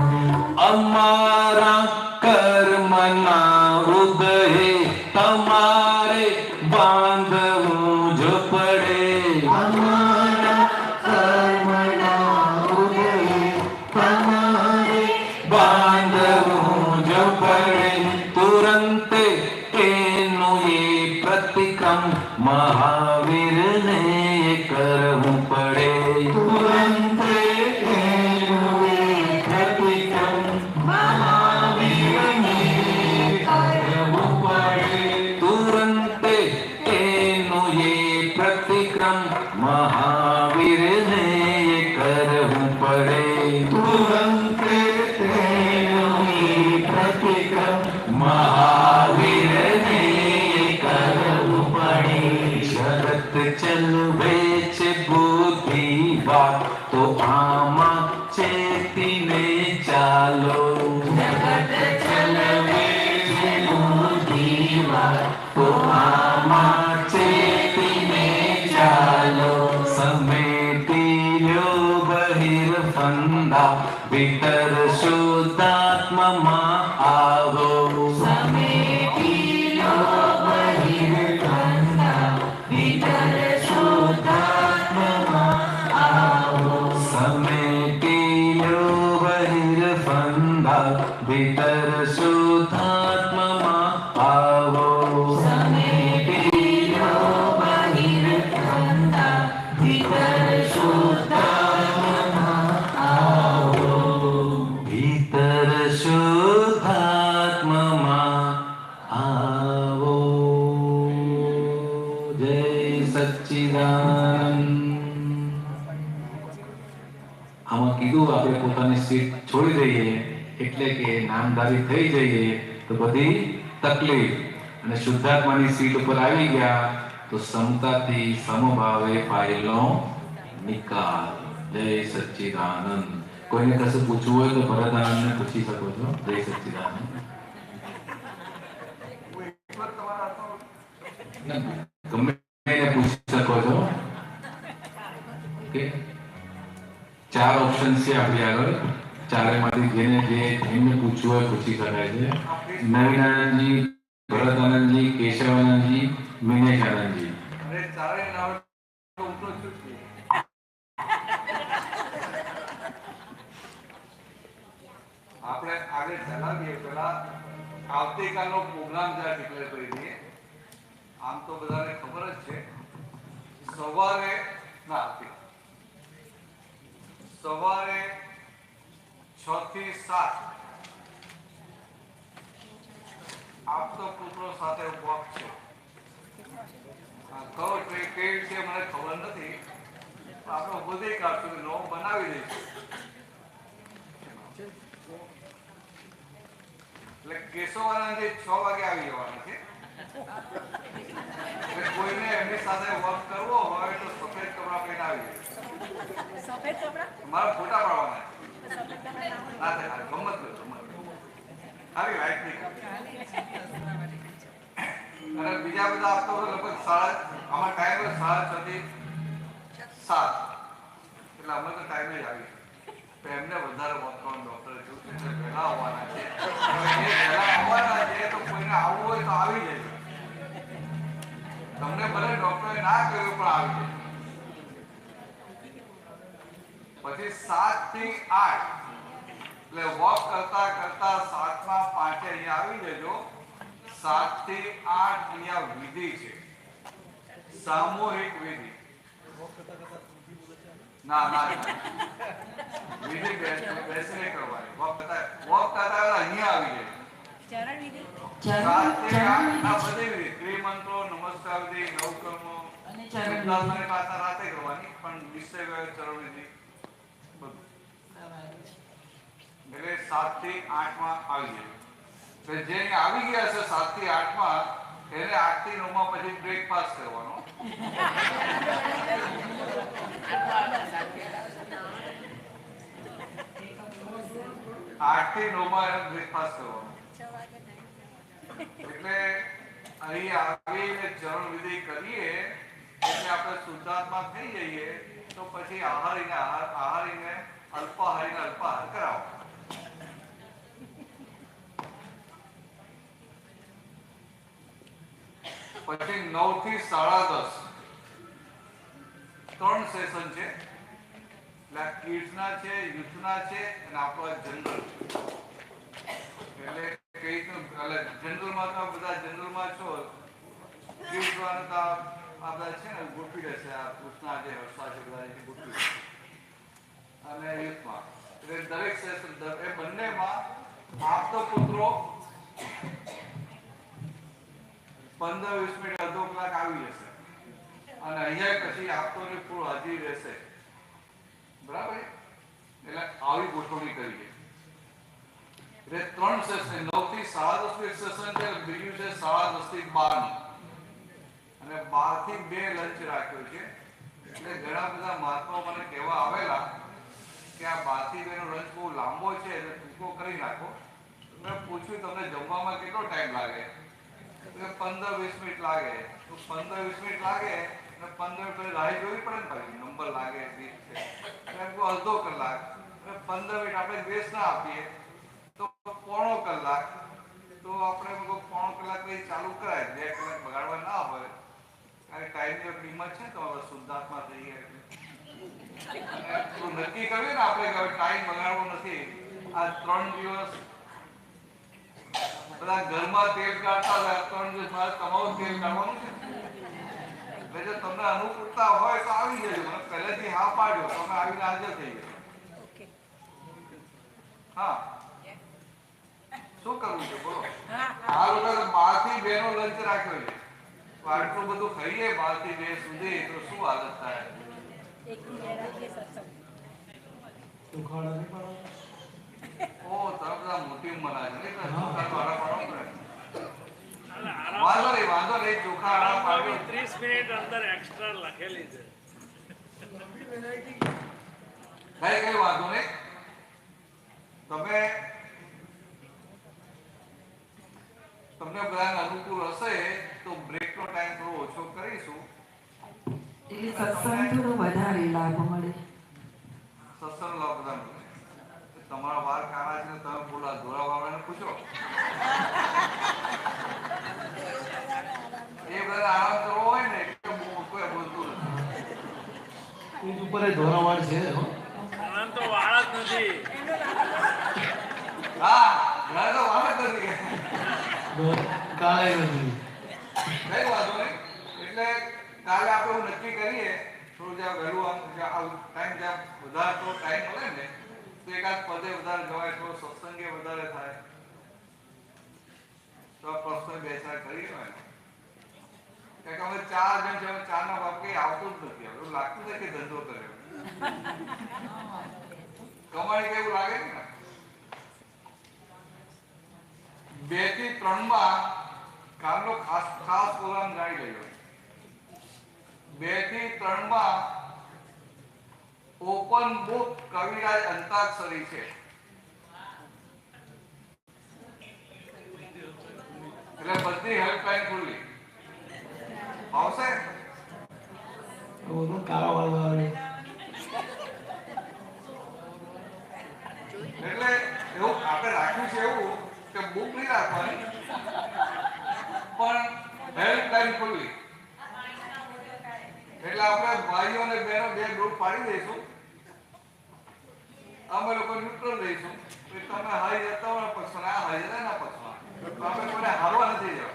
અમારા કર્મના ઉદય તમારે બાંધવું જ પડે અમારા કર્મના ઉદય તમારે બાંધવું જ પડે તુરંત એનું એ પ્રતિક્રમ મહાવીરને કરવું પડે તુરંત એનું એ પ્રતિક્રમ મહાવીરને કરવું પડે તુરંત એનું એ પ્રતિક્રમ મહાવીરને કરવું પડે તુરંત એનું એ પ્રતિક્રમ મહાવીરને કરવું પડે જગત ચલવે છે બુદ્ધિ વાત તો આમાં ચેતીને ચાલો જગત ચલવે છે બુદ્ધિ વાત તો આમાં ચેતીને ચાલો સમેટી લ્યો બહિર ફંદા ભીતર શુદ્ધાત્મમાં આવો સમેટી લ્યો બહિર ફંદા ભીતર શુદ્ધાત્મમાં આવો સમેટી લ્યો બહિર ફંદા ભીતર શુદ્ધાત્મમાં આવો સમેટી લ્યો બહિર ફંદા ભીતર શુદ્ધાત્મમાં આવો ભીતર શુદ્ધાત્મમાં આવો જય સચ્ચિદાનંદ આમાં કીધું આપણે પોતાની સીટ છોડી દઈએ એટલે કે નામધારી થઈ જઈએ તો બધી તકલીફ અને શુદ્ધાત્માની સીટ ઉપર આવી ગયા તો સમતાથી સમભાવે ફાઇલનો નિકાલ જય સચ્ચિદાનંદ કોઈને કશું પૂછવું હોય તો ભરતાનંદને પૂછી શકો છો જય સચ્ચિદાનંદ ગમે એને પૂછી શકો છો કે ચાર ઓપ્શન છે આપણી આગળ ચારેમાંથી જેને જેમને પૂછવું હોય પૂછી શકાય છે નવીનાનંદજી ભરતાનંદજી કેશવાનંદજી મિનેશાનંદજી અરે ચારે નામ તો ઉપરો છું આપણે આગળ ચલાવીએ પેલા આવતીકાલનો પ્રોગ્રામ જરા ડિક્લેર કરી દઈએ આમ તો બધાને ખબર જ છે સવારે સવારે 6 થી 7 આપતો પુત્રો સાથે વોક છે કહો કે કેવી છે મને ખબર નથી આપણે ઉભો થઈ કાઢશું, નવો બનાવી દઈશું. એટલે કેશવવાળાને 6 વાગે આવી જવાના છે. એટલે કોઈને એમની સાથે વર્ક કરવો હોય તો સફેદ કપડા પહેરીને આવી જાય. સફેદ કપડા મારા ફોટા પાડવાના ના થાય, ગમત આવી વાઇટ નહીં. અને બીજા બધા આપતો લગભગ આમાં ટાઈમ 6:30 થી 7, એટલે અમે તો ટાઈમે જ આવી. એમને વધારે વર્ક કરવાનું ડોક્ટરે જોયું છે, વહેલા આવવાના છે. વહેલા આવવાના છે તો કોઈને આવવું હોય તો આવી જાય. તમને ભલે ડોક્ટરે ના કહ્યું પણ આવી જાય. પછી 7 થી 8 એટલે વોક કરતા કરતા 7:05 અહીંયા આવી જજો. 7 થી 8 અહીંયા વિધિ છે, સામૂહિક વિધિ. ના વિધિ બેસીને કરવાની. વોક કરતા અહીંયા આવી જાય. ચરણ વિધિ 7 થી 8 આ બધી વિધિ, ત્રિમંત્રો, નમસ્કાર વિધિ, નવકર્મો અને ચરણ સિદ્ધાર્થની પાછા રાતે કરવાની, પણ નિશ્ચય ચરણ વિધિ એટલે 7 થી 8 માં આવી જાય. તો જે આવી ગયા છે 7 થી 8 માં, એને 8 થી 9 માં પછી બ્રેકફાસ્ટ કરવાનો. 8 થી 9 માં એને બ્રેકફાસ્ટ કરવાનો. એટલે અહીં આવીને ચરણ વિધિ કરીએ એટલે આપણે શુદ્ધાત્મા થઈ જઈએ. તો પછી આહારીને અલ્પાહાર કરાવો. પછી 9 થી 10:30 3 સેશન છે. એટલે કિડ્સના છે, યુથના છે અને આપણા જનરલ. એટલે કઈ જનરલમાં તો બધા જનરલમાં છો, કિડ્સમાં તો આ બધા છે ને ગોઠવી રહેશે. આ કૃષ્ણા જે હર્ષા છે બધા ગોઠવી રહેશે. અને યુથમાં એટલે દરેક સેશન એ બંનેમાં આપતો પુત્રો 15-20 મિનિટ અડધો કલાક આવી જશે. અને અહીંયા પછી આપતોની પૂર્વ હાજરી રહેશે. બરાબર? એટલે આવી ગોઠવણી કરીએ. એટલે 3 સેશન, 9 થી 10:30 સેશન છે, બીજું છે 10:30 થી 12. અને 12 થી 2 લંચ રાખ્યો છે. એટલે ઘણા બધા મહાત્માઓ મને કહેવા આવેલા કે આ 12 થી 2 નો લંચ બહુ લાંબો છે, એટલે ટૂંકો કરી નાખો. મેં પૂછ્યું તમને જમવામાં કેટલો ટાઈમ લાગે? 15-20 મિનિટ લાગે. તો 15-20 મિનિટ લાગે અને 15 મિનિટ રાહ જોવી પડે ને, પછી નંબર લાગે અડધો કલાક. 15 મિનિટ આપણે ગ્રેસ ના આપીએ તો પોણો કલાક. તો આપણે પોણો કલાક પછી ચાલુ કરાય, 2 કલાક બગાડવા ના હોય. કારણ ટાઈમની કિંમત છે તો શુદ્ધાત્મા થઈ ગયા. નક્કી કર્યું ને આપણે કે ટાઈમ બગાડવો નથી. આ 3 દિવસ બધા ઘરમાં તેલ કાઢતા હોય, 3 દિવસ મારે તમારું તેલ કાઢવાનું છે. એટલે જો તમને અનુકૂળતા હોય તો આવી જજો. મને પહેલેથી હા પાડ્યો, તમે આવીને હાજર થઈ જજો. હા, શું કરવું છે બોલો? આ લોકો 12 થી 2 નો લંચ રાખ્યો છે. આટલું બધું ખાઈએ 12 થી 2 સુધી તો શું હાલત થાય? ઓ તમે બધા મોટી ઉંમર છે ને, ચોખા તો આડા પાડો પડે. વાંધો નહીં ચોખા આડા પાડો. 30 મિનિટ અંદર એક્સ્ટ્રા લખેલી છે. કઈ વાંધો નહીં. તમને બધાને અનુકૂળ હશે તો બ્રેકનો ટાઈમ થોડો ઓછો કરીશું. એટલે સત્સંગ થોડો વધારે લાભ મળે. સત્સંગ લાભ બધા મળે. તમારા વાર કાળા છે, તમે બોલા ધોરા વાળાને પૂછો. એ બધા આરામ કરવો હોય ને એટલે કોઈ બોલતું નથી. ઉપર ધોરાવાળ છે. આમ તો વાળ જ નથી. હા, ઘણા તો વાળ જ નથી. કાળે નથી. કઈ વાંધો નહીં. એટલે કાલે આપણે એવું નક્કી કરીએ થોડું જ્યાં વહેલું આમ ટાઈમ જ્યાં વધારે થોડો ટાઈમ મળે ને તો એકાદ પદે વધારે જવાય, થોડો સત્સંગે વધારે થાય તો પ્રશ્ન 2-4 કરી હોય. કે અમે 4 જણ છે, અમે 4 ના બાપ કઈ આવતું જ નથી. એવું લાગતું છે કે ધંધો કર્યો કમાણી કેવું લાગે ને. 2 થી 3 માં કાલનો ખાસ પ્રોગ્રામ જાણી લેજો. 2 થી 3 માં ઓપન બુક કવિરાજ અંતાક્ષરી છે. એટલે બધી હેલ્પલાઈન ખુલ્લી આવશે. બધું કાળા એટલે એવું આપણે રાખ્યું છે એવું કે બુક નહીં રાખવાની, પણ હેલ્પલાઈન ખુલ્લી. એટલે આપણે ભાઈઓ અને બહેનો 2 ગ્રુપ પાડી દઈશું. અમે લોકો ન્યુટ્રલ રહીશું. તમે હારી જતા હોય પક્ષમાં, આ હારી જતા એના પક્ષમાં. તો આપણે કોઈને હારવા નથી જવા,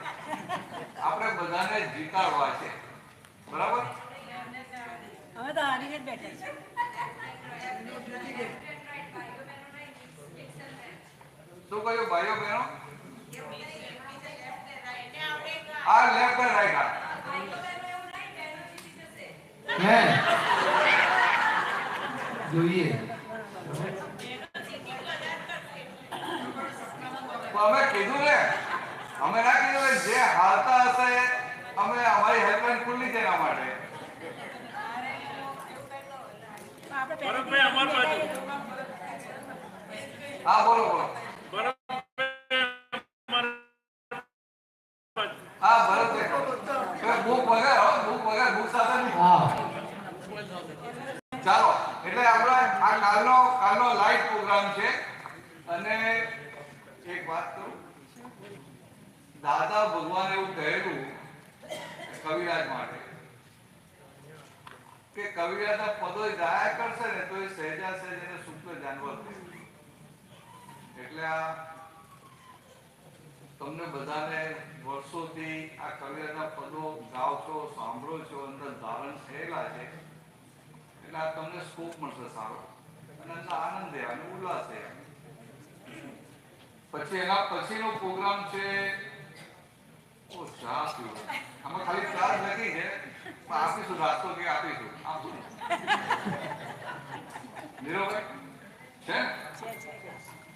આપણે બધાને જીતાડવા છે. બરાબર? હવે તો હારીને જ બેઠા છે. શું કહ્યું ભાઈઓ બહેનો? આ લેફ્ટ એન્ડ રાઈટ હાથ. હે જોઈએ અમે કીધું ને, અમે ના કીધું ને જે હારતા હશે અમે અમારી હેલ્પલાઈન ખુલ્લી છે એના માટે. ભરતભાઈ અમાર બાજુ. હા બોલો બોલો. હા ભરતભાઈ બુક વગર બુક સાથે નહીં. હા ચાલો, એટલે આપણે આ કાલનો લાઈવ પ્રોગ્રામ છે. અને એક વાત કરું, દાદા ભગવાન એવું કહેલું કવિરાજ માટે કે કવિરાજના પદો ગાયા કરશે ને તો એ સહેજા સહેજ એને શુક્લ જાનવર થશે. એટલે આ તમને બધાને વર્ષોથી આ કવિરાજના પદો ગાઓ છો, સાંભળો છો, અંદર ધારણ થયેલા છે. એટલે આ તમને સ્કોપ મળશે સારો, અને અંદર આનંદ રહે અને ઉલ્લાસ રહે. પછી એના પછીનો પ્રોગ્રામ છે ચા પીવો. આમાં ખાલી ચા જ નથી છે, પણ આપીશું નાસ્તો કે આપીશું. નીરવભાઈ છે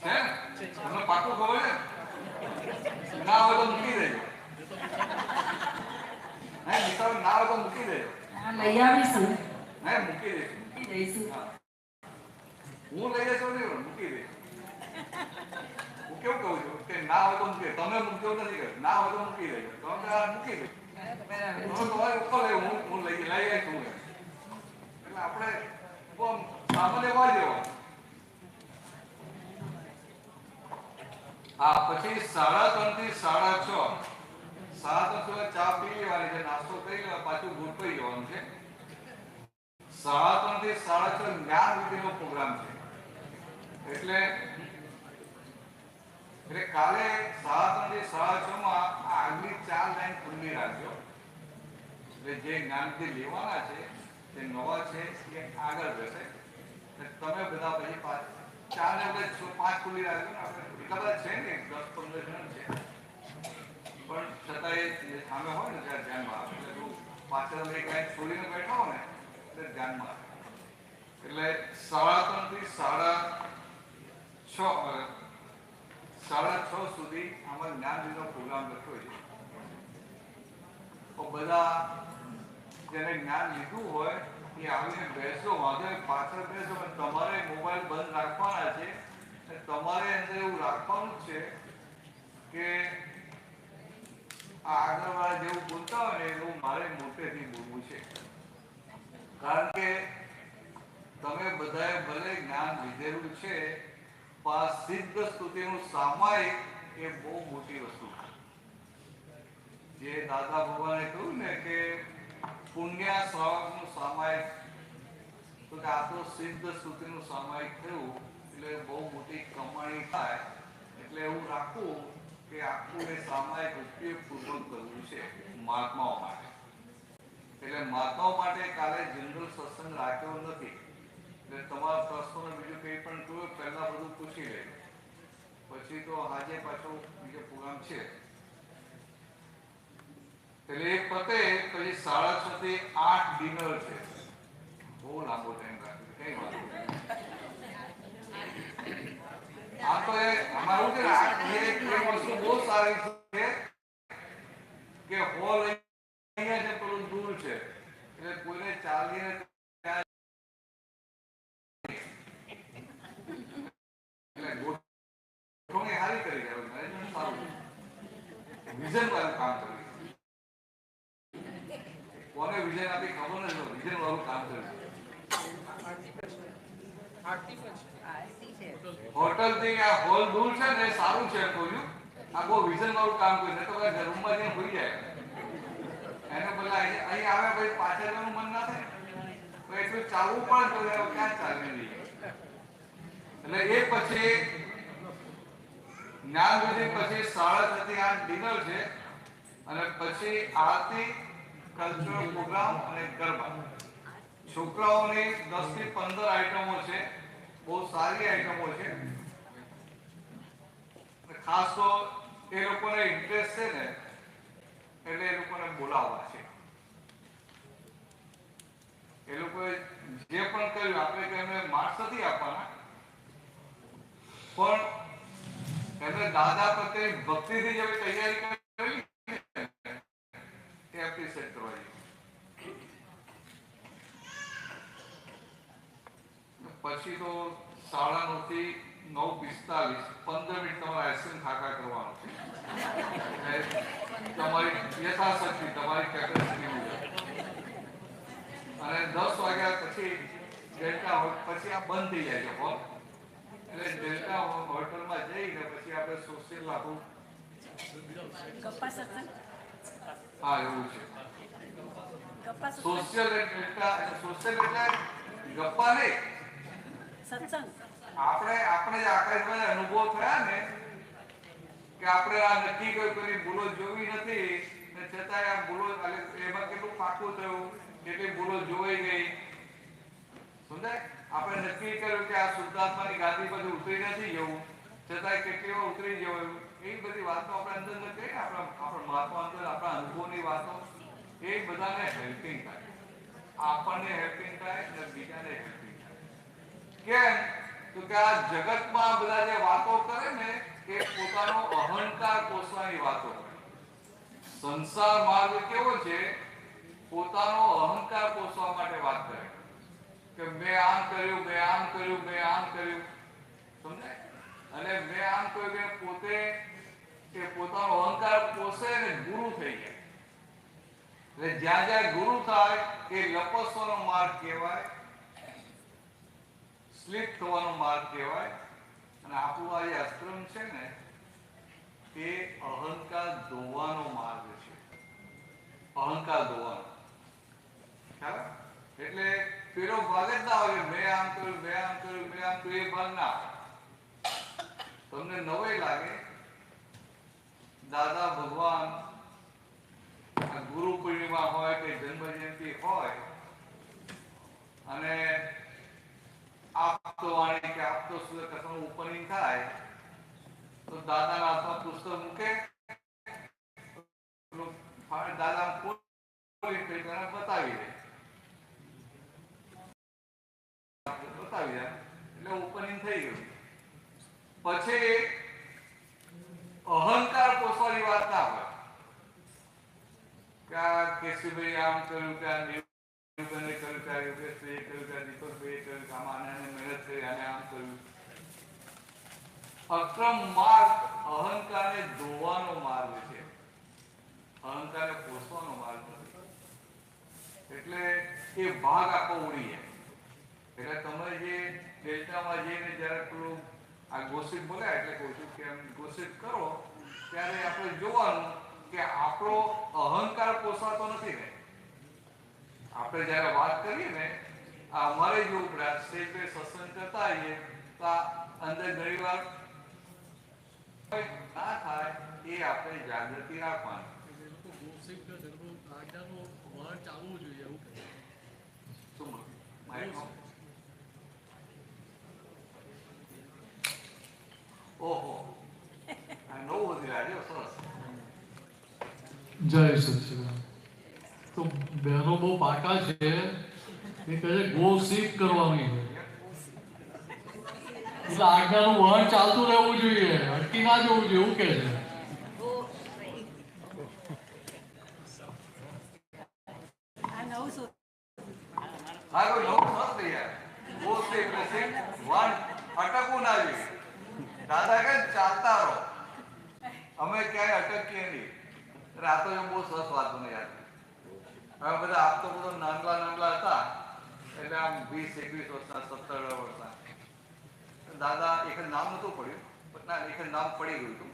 છે તમને પાકું ખબર છે? ના હોય તો મૂકી દેજો. ના હોય તો મૂકી દેજો. લઈ આવીશું. મૂકી દઈશું. જઈશું. હું લઈ જશો નહીં, મૂકી દઈશ. હું કેવું કહું છું કે ના હોય તો મૂકી, તમે મૂકજો નથી કહ્યું, ના હોય તો મૂકી દેજો. તમે મૂકી દેજો. તમારે ઉપર લેવું, હું લઈ આવીશું. એટલે આપણે સામાન્ય હોય જેવો. હા, પછી 3:30 થી 6:30. 3:30 ચા પી લેવાની છે, નાસ્તો કરી લેવા, પાછું ગોઠવાઈ જવાનું છે. 3:30 થી 6:30 જ્ઞાન વિધિનો પ્રોગ્રામ છે. એટલે કાલે 3:30 થી 6:30 માં આગલી 4 લાઈન ખુલ્લી રાખજો. એટલે જે જ્ઞાન વિધિ લેવાના છે તે નવા છે એ આગળ જશે. તમે બધા પછી 4 ને બદલે 5 ખુલ્લી રાખજો ને. આપણે એટલા બધા છે ને, 10-15 જણ છે, પણ છતાંય જે સામે હોય ને ત્યારે ધ્યાનમાં આવે. એટલે પાછળ એક લાઈન છોડીને બેઠા હો ને એટલે ધ્યાનમાં આવે. એટલે 3:30 થી 6:30 સુધી આમાં જ્ઞાન વિધિનો પ્રોગ્રામ લખ્યો છે. તો બધા જેને જ્ઞાન લીધું હોય એ આવીને બેસો, વાંધો પાછળ બેસો, પણ તમારે મોબાઈલ બંધ રાખવાના છે. તમારે અંદર એવું રાખવાનું છે કે આ આગળવાળા જેવું બોલતા હોય ને એવું મારે મોટેથી બોલવું છે. કારણ કે તમે બધાએ ભલે જ્ઞાન લીધેલું છે, પણ સિદ્ધ સ્તુતિનું સામાયિક એ બહુ મોટી વસ્તુ છે. જે દાદા ભગવાને કહ્યું ને કે પુણ્ય શ્રાવકનું સામાયિક, તો કે આ તો સિદ્ધ સ્તુતિનું સામાયિક થયું એટલે બહુ મોટી કમાણી થાય. એટલે એવું રાખવું કે આખું એ સામાયિક ઉપયોગપૂર્વક કરવું છે મહાત્માઓ માટે. એટલે મહાત્માઓ માટે કાલે જનરલ સત્સંગ રાખ્યો નથી. એટલે તમારા પ્રશ્નોને બીજું કંઈ પણ જોયું પહેલા બધું પૂછી લેજો, પછી તો આજે પાછો બીજો પ્રોગ્રામ છે. એટલે એક પતે પછી 6:30 થી 8 ડિનર છે. બહુ લાંબો ટાઈમ રાખે કઈ વાત નહીં. આ તો અમારું છે ને એક વસ્તુ બહુ સારી છે કે હોલ અહીંયા છે પેલું દૂર છે એટલે કોઈને ચાલીને એટલે ગોઠવણી સારી કરી છે, મેનેજમેન્ટ સારું વિઝન વાળું કામ કર્યું. કોને વિઝન આપી ખબર નથી, વિઝન વાળું કામ કર્યું. હોટલ થી આ હોલ દૂર છે ને સારું છે કહ્યું. આ બહુ વિઝન વાળું કામ કર્યું, નહીં તો રૂમમાં જઈને હોઈ જાય એને બોલા અહીં આવે પછી પાછળ જવાનું મન ના થાય તો એટલું ચાલવું પણ તો ક્યાં ચાલે નહીં. એટલે એ પછી જ્ઞાન વિધિ પછી 6:30 થી 8 ડિનર છે અને પછી આરતી, કલ્ચરલ પ્રોગ્રામ અને ગરબા. છોકરાઓની 10 થી 15 આઈટમો છે, બહુ સારી આઈટમો છે. ખાસ તો એ લોકોને ઇન્ટરેસ્ટ છે ને એટલે એ લોકોને બોલાવવા છે. એ લોકોએ જે પણ કર્યું આપણે કે એમને માર્ક્સ નથી આપવાના, પણ એમને દાદા પ્રત્યે ભક્તિથી જે તૈયારી કરી એ એપ્રિશિએટ કરવા જોઈએ. પછી તો 9:30 થી 9:45 15 મિનિટ તમારે આઈસ્ક્રીમ ખાખા કરવાનું છે. તમારી યથાશક્તિ, તમારી કેપેસિટી મુજબ. અને 10 વાગ્યા પછી ડેલ્ટા પછી આ બંધ થઈ જાય છે હોલ. એટલે ડેલ્ટા હોટલમાં જઈને પછી આપણે સોશિયલ લાભો. હા એવું છે. સોશિયલ ડેલ્ટા સોશિયલ એટલે ગપ્પા નહીં, સત્સંગ. આપણે જે આકાશભાઈ અનુભવ થયા ને કે આપણે આ નક્કી કોઈ ભૂલો જોવી નથી ને છતાં આ ભૂલો એમાં કેટલું પાકું થયું, કેટલી ભૂલો જોઈ ગઈ સમજાય. આપણે નક્કી કર્યું કે આ શુદ્ધાત્માની ગાદી પછી ઉતરી નથી જવું, છતાં કેટલી વાર ઉતરી જવું. એ બધી વાતો આપણે અંદર ન કહીએ, આપણા મહાત્મા અંદર આપણા અનુભવની વાતો એ બધાને હેલ્પિંગ થાય. આપણને હેલ્પિંગ થાય અને બીજાને હેલ્પિંગ થાય. કેમ તો કે આ જગતમાં બધા જે વાતો કરે ને એ પોતાનો અહંકાર પોષવાની વાતો કરે. સંસાર માર્ગ કેવો છે? પોતાનો અહંકાર પોષવા માટે વાત કરે કે મેં આમ કર્યું, મેં આમ કર્યું, મેં આમ કર્યું સમજાય. અને મેં આમ કર્યું કે પોતે કે પોતાનો અહંકાર પોષે ને ગુરુ થઈ જાય. એટલે જ્યાં જ્યાં ગુરુ થાય એ લપસવાનો માર્ગ કહેવાય, સ્લીપ થવાનો માર્ગ કહેવાય. અને આપણું આ જે આશ્રમ છે ને એ અહંકાર ધોવાનો માર્ગ છે. અહંકાર ધોવાનો ખ્યાલ. એટલે પેલો ભાગ જ ના હોય મેં આમ કર્યું, મેં આમ કર્યું, મેં આમ કર્યું, એ ભાગ ના આવે. તમને નવાઈ લાગે દાદા ભગવાન ગુરુ પૂર્ણિમા હોય કે જન્મ જયંતિ હોય અને આપતો વાણી કે આપતો સુર કથાનું ઓપનિંગ થાય તો દાદાના હાથમાં પુસ્તક મૂકે, દાદા બતાવી દે એટલે ઓપનિંગ થઈ ગયું. પછી અહંકાર પોષવાની વાત ના હોય કે આ કેશુભાઈ આમ કર્યું, કે આ કર્યું, કે આ યોગેશભાઈ કર્યું, કે આ દીપકભાઈ કર્યું, કે આમાં મહેનત કરી, આને આમ કર્યું. અક્રમ માર્ગ અહંકારને ધોવાનો માર્ગ છે, અહંકારને પોષવાનો માર્ગ નથી. એટલે એ ભાગ આખો ઉડી જાય. એટલે તમે જે ડેલ્ટામાં જઈને જયારે પેલું આ ગોસિપ બોલ્યા એટલે કહું છું કે ગોસિપ કરો ત્યારે આપણે જોવાનું કે આપણો અહંકાર પોસાતો નથી ને. આપણે જયારે વાત કરીએ ને અમારે જો સ્ટેજ પે સત્સંગ કરતા આવીએ તો અંદર ઘણી વાર ના થાય એ આપણે જાગૃતિ રાખવાની. ચાલવું જોઈએ એવું શું ઓહો આ નવું વધી રહ્યા છે સરસ. જય સચિદાનંદ. બહેનો બહુ પાકા છે એ કહે છે ગોસીપ કરવાની છે એટલે આજ્ઞાનું વહન ચાલતું રહેવું જોઈએ, અટકી ના જવું જોઈએ એવું કહે છે. હા કોઈ નવું મત યાર બહુ સેફ રહેશે વન અટકવું ના જોઈએ. દાદા કે ચાલતા રહો, અમે ક્યાંય અટકીએ નહીં. આ તો એમ બહુ સરસ વાતો ને યાર. હવે બધા આપ તો બધો નાનલા હતા એટલે આમ 20-21 વર્ષના 17 વર્ષના દાદા એક જ નામ નતું પડ્યું પણ ના એક જ નામ પડી ગયું હતું.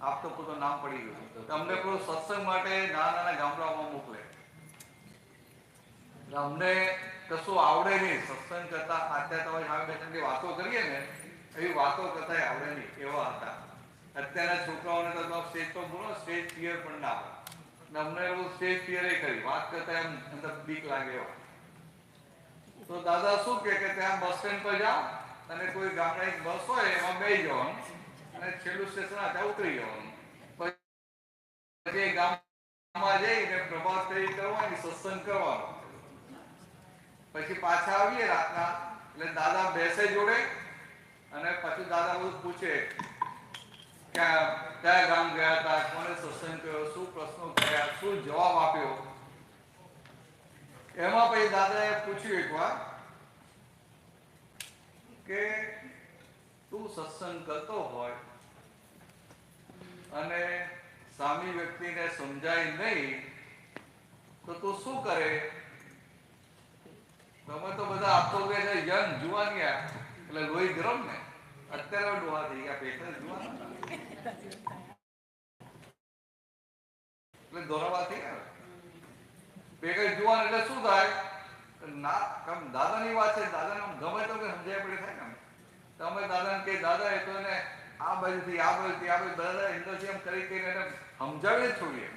આપ તો પોતો નામ પડી ગયું હતું. અમને પેલું સત્સંગ માટે નાના ગામડાઓમાં મોકલે. અમને કશું આવડે નહીં સત્સંગ કરતા. અત્યારે તમે સામે બેસીને વાતો કરીએ ને એવી વાતો કરતા આવડે નહીં એવા હતા. અત્યારના છોકરાઓને તો સ્ટેજ પર બોલો સ્ટેજ ફિયર પણ ના હોય. અમને એવું સ્ટેજ ફિયર કરી વાત કરતા એમ અંદર બીક લાગે એવા. તો દાદા શું કે ત્યાં બસ સ્ટેન્ડ પર જાઓ અને કોઈ ગામડાની બસ હોય એમાં બેસી જવાનું અને છેલ્લું સ્ટેશન ત્યાં ઉતરી જવાનું. પછી ગામમાં જઈને પ્રભાત ફેરી કરવાની, સત્સંગ કરવાનો. પછી પાછા આવીએ રાતના એટલે દાદા બેસે જોડે અને પછી દાદા બધું પૂછે કયા ગામ ગયા હતા, કોને સત્સંગ કર્યો, શું પ્રશ્નો કર્યા, શું જવાબ આપ્યો. એમાં પછી દાદાએ પૂછ્યું એકવાર કે તું સત્સંગ કરતો હોય અને સામી વ્યક્તિને સમજાય નહીં તો તું શું કરે? તમે તો બધા આપતો કે યંગ જુવાનિયા એટલે લોહી ગરમ ને. અત્યારે ડોહા થઈ ગયા પેટને જુવાન એટલે દોરાવા થઈ ગયા પેટે જુવાન એટલે શું થાય ના કમ દાદાની વાત છે. દાદાને ગમે તો કે સમજાય પડે થાય ને. તમે દાદાને કે દાદા એ તો એને આ બાજુથી આ બાજુથી આ બાજુ દાદા ઇન્દ્રજી એમ કરી કહીને એને સમજાવી જ છોડીએ.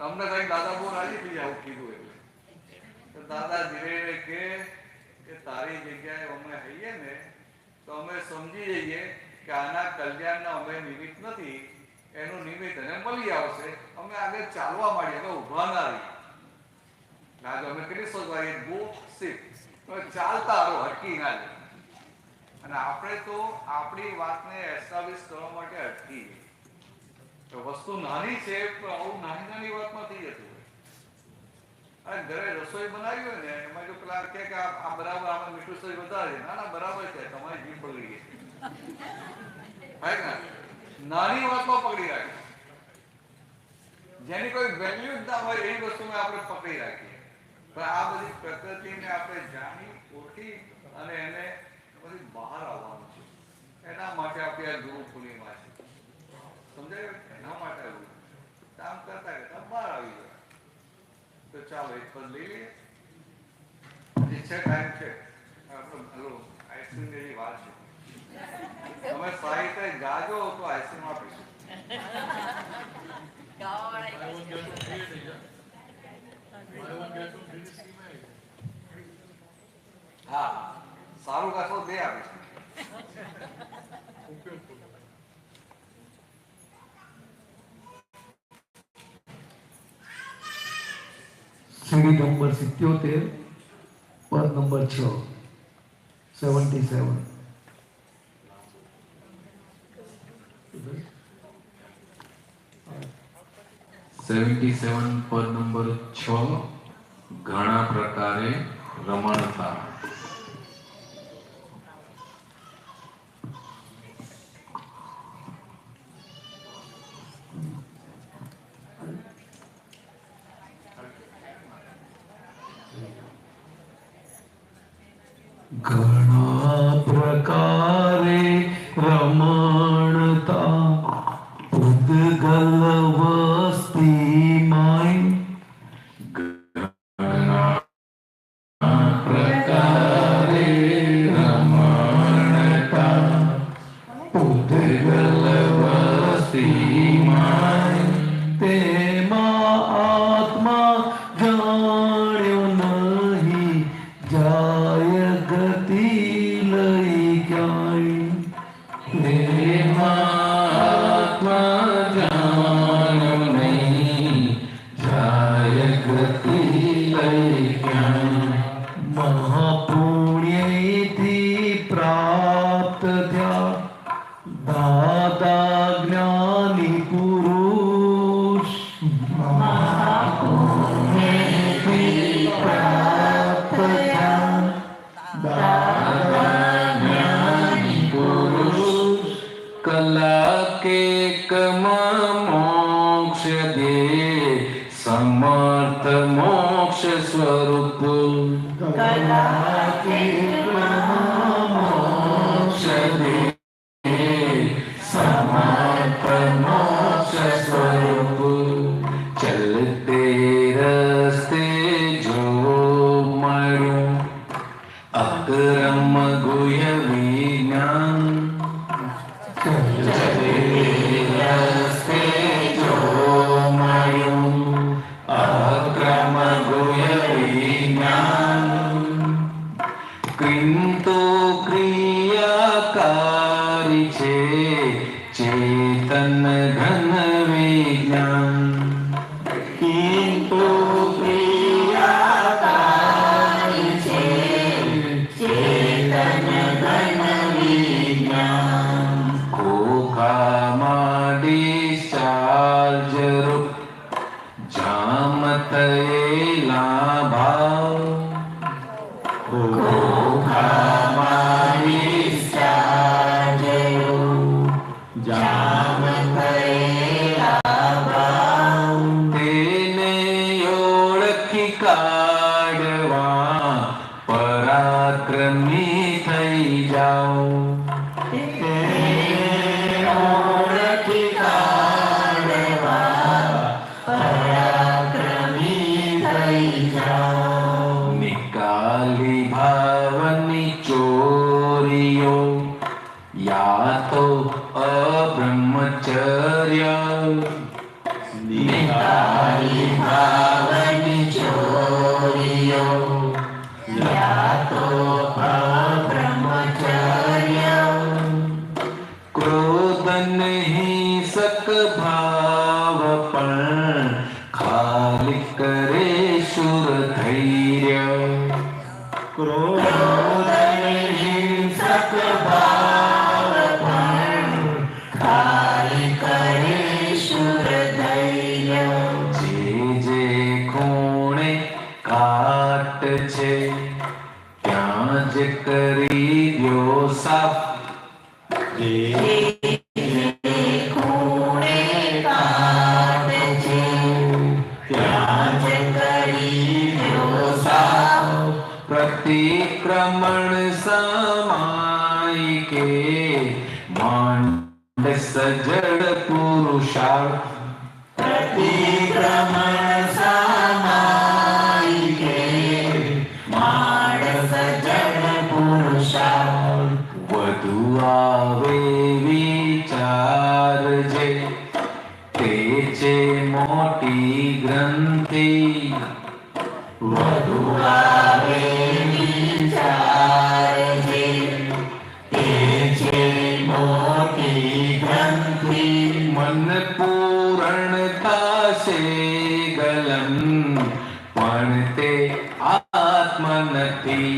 અમને કઈ દાદા બહુ રાજી થઈ આવું કીધું એટલે દાદા ધીરે કે તારી જગ્યાએ અમે હઈએ ને તો અમે સમજી જઈએ કે આના કલ્યાણના અમે નિમિત્ત નથી, એનું નિમિત્ત એને મળી આવશે. અમે આગળ ચાલવા માંડીએ, અમે ઉભા ના રહીએ. અમે કેટલી સોચવાય ગો સીટ ચાલતા રહો, અટકી ના લે. અને આપણે તો આપણી વાતને એસ્ટાબ્લિશ કરવા માટે અટકી વસ્તુ નાની છે પણ આવું નાની વાતમાં થઈ જતું. ઘરે રસોઈ બનાવી હોય ને એમાં જો પેલા કે આ બરાબર આમાં મીઠું સરી વધારે છે. ના બરાબર છે, તમારી જીભ પકડી ગઈ. નાની વાતમાં પકડી રાખી, જેની કોઈ વેલ્યુ જ ના હોય એવી વસ્તુમાં આપણે પકડી રાખીએ. પણ આ બધી પ્રકૃતિને આપણે જાણી ઓળખી અને એને બધી બહાર આવવાનું છે. એના માટે આપણે આ ગુરુ પૂર્ણિમા છે, સમજાયું? એના માટે કામ કરતા કરતા બહાર આવી જાય. તો ચાલો એક પદ લઈ લઈએ. છે ટાઈમ છે આઈસ્ક્રીમ ની વાત છે. તમે સાહિત્ય જાજો તો આઈસ્ક્રીમ આપીશું. હા સારું કાશો બે આપીશું. સીડી નંબર 77 પદ નંબર 6 77. 77 પદ નંબર 6 ઘણા પ્રકારે રમણતા. ઘણા પ્રકારે રમણતા ઉદ્ગલ વસ્તી માય. ઘણા પ્રકારે રમણતા ઉદ્ગલ વસ્તી માય. તેમાં આત્મા જાણ્યો નહીં જાય ગતિ લઈ ક્યાં. મોક્ષ દે સમર્થ મોક્ષ સ્વરૂપ ચલતે રસ્તે જો મળ્યું અક્રમ ગુહ્ય વિજ્ઞાન ચલતે રસ્તે જો મળ્યું અક્રમ ગુહ્ય વિજ્ઞાન કિંતુ ક્રિયાકારી છે ચેતન ઘન વિજ્ઞાન કિંતુ ક્રિયાકારી છે ચેતન ઘન વિજ્ઞાન ખોખામાં ડિસ્ચાર્જ રૂપ જામ થયેલા ભાવ ખોખામાં ડિસ્ચાર્જ રૂપ જામ થયેલા ભાવ તેને ઓળખી કાઢવા પરાક્રમી થઈ જાઓ ઓળખી કાઢવા પરાક્રમી થઈ જાઓ નિકાલી ભાવની ચોરીઓ યા તો અબ્રહ્મચર્ય નિકાલી ભાવની ચોરીઓ યા તો અબ્રહ્મચર્ય ક્રોધ નહીં સક ભાવ પણ ખાલી કરે શુર ધૈર્ય ક્રોધ નહીં સક ભાવ પણ ખાલી કરે શુર ધૈર્ય જે ખૂણે કાટ છે ત્યાં જ કરી દ્યો સાફ જે ખૂણે કાટ છે ત્યાં જ કરી દ્યો સાફ પ્રતિક્રમણ સમાય કે માંડ સજડ પુરુષાર્થ પ્રતિક્રમણ સમાય કે માંડ સજડ પુરુષાર્થ વધુ આવે વિચાર જે તે છે મોટી ગ્રંથિ વધુ આવે વિચાર જે તે છે મોટી ગ્રંથિ મન પૂરણ થશે ગલન પણ તે આત્મ નથી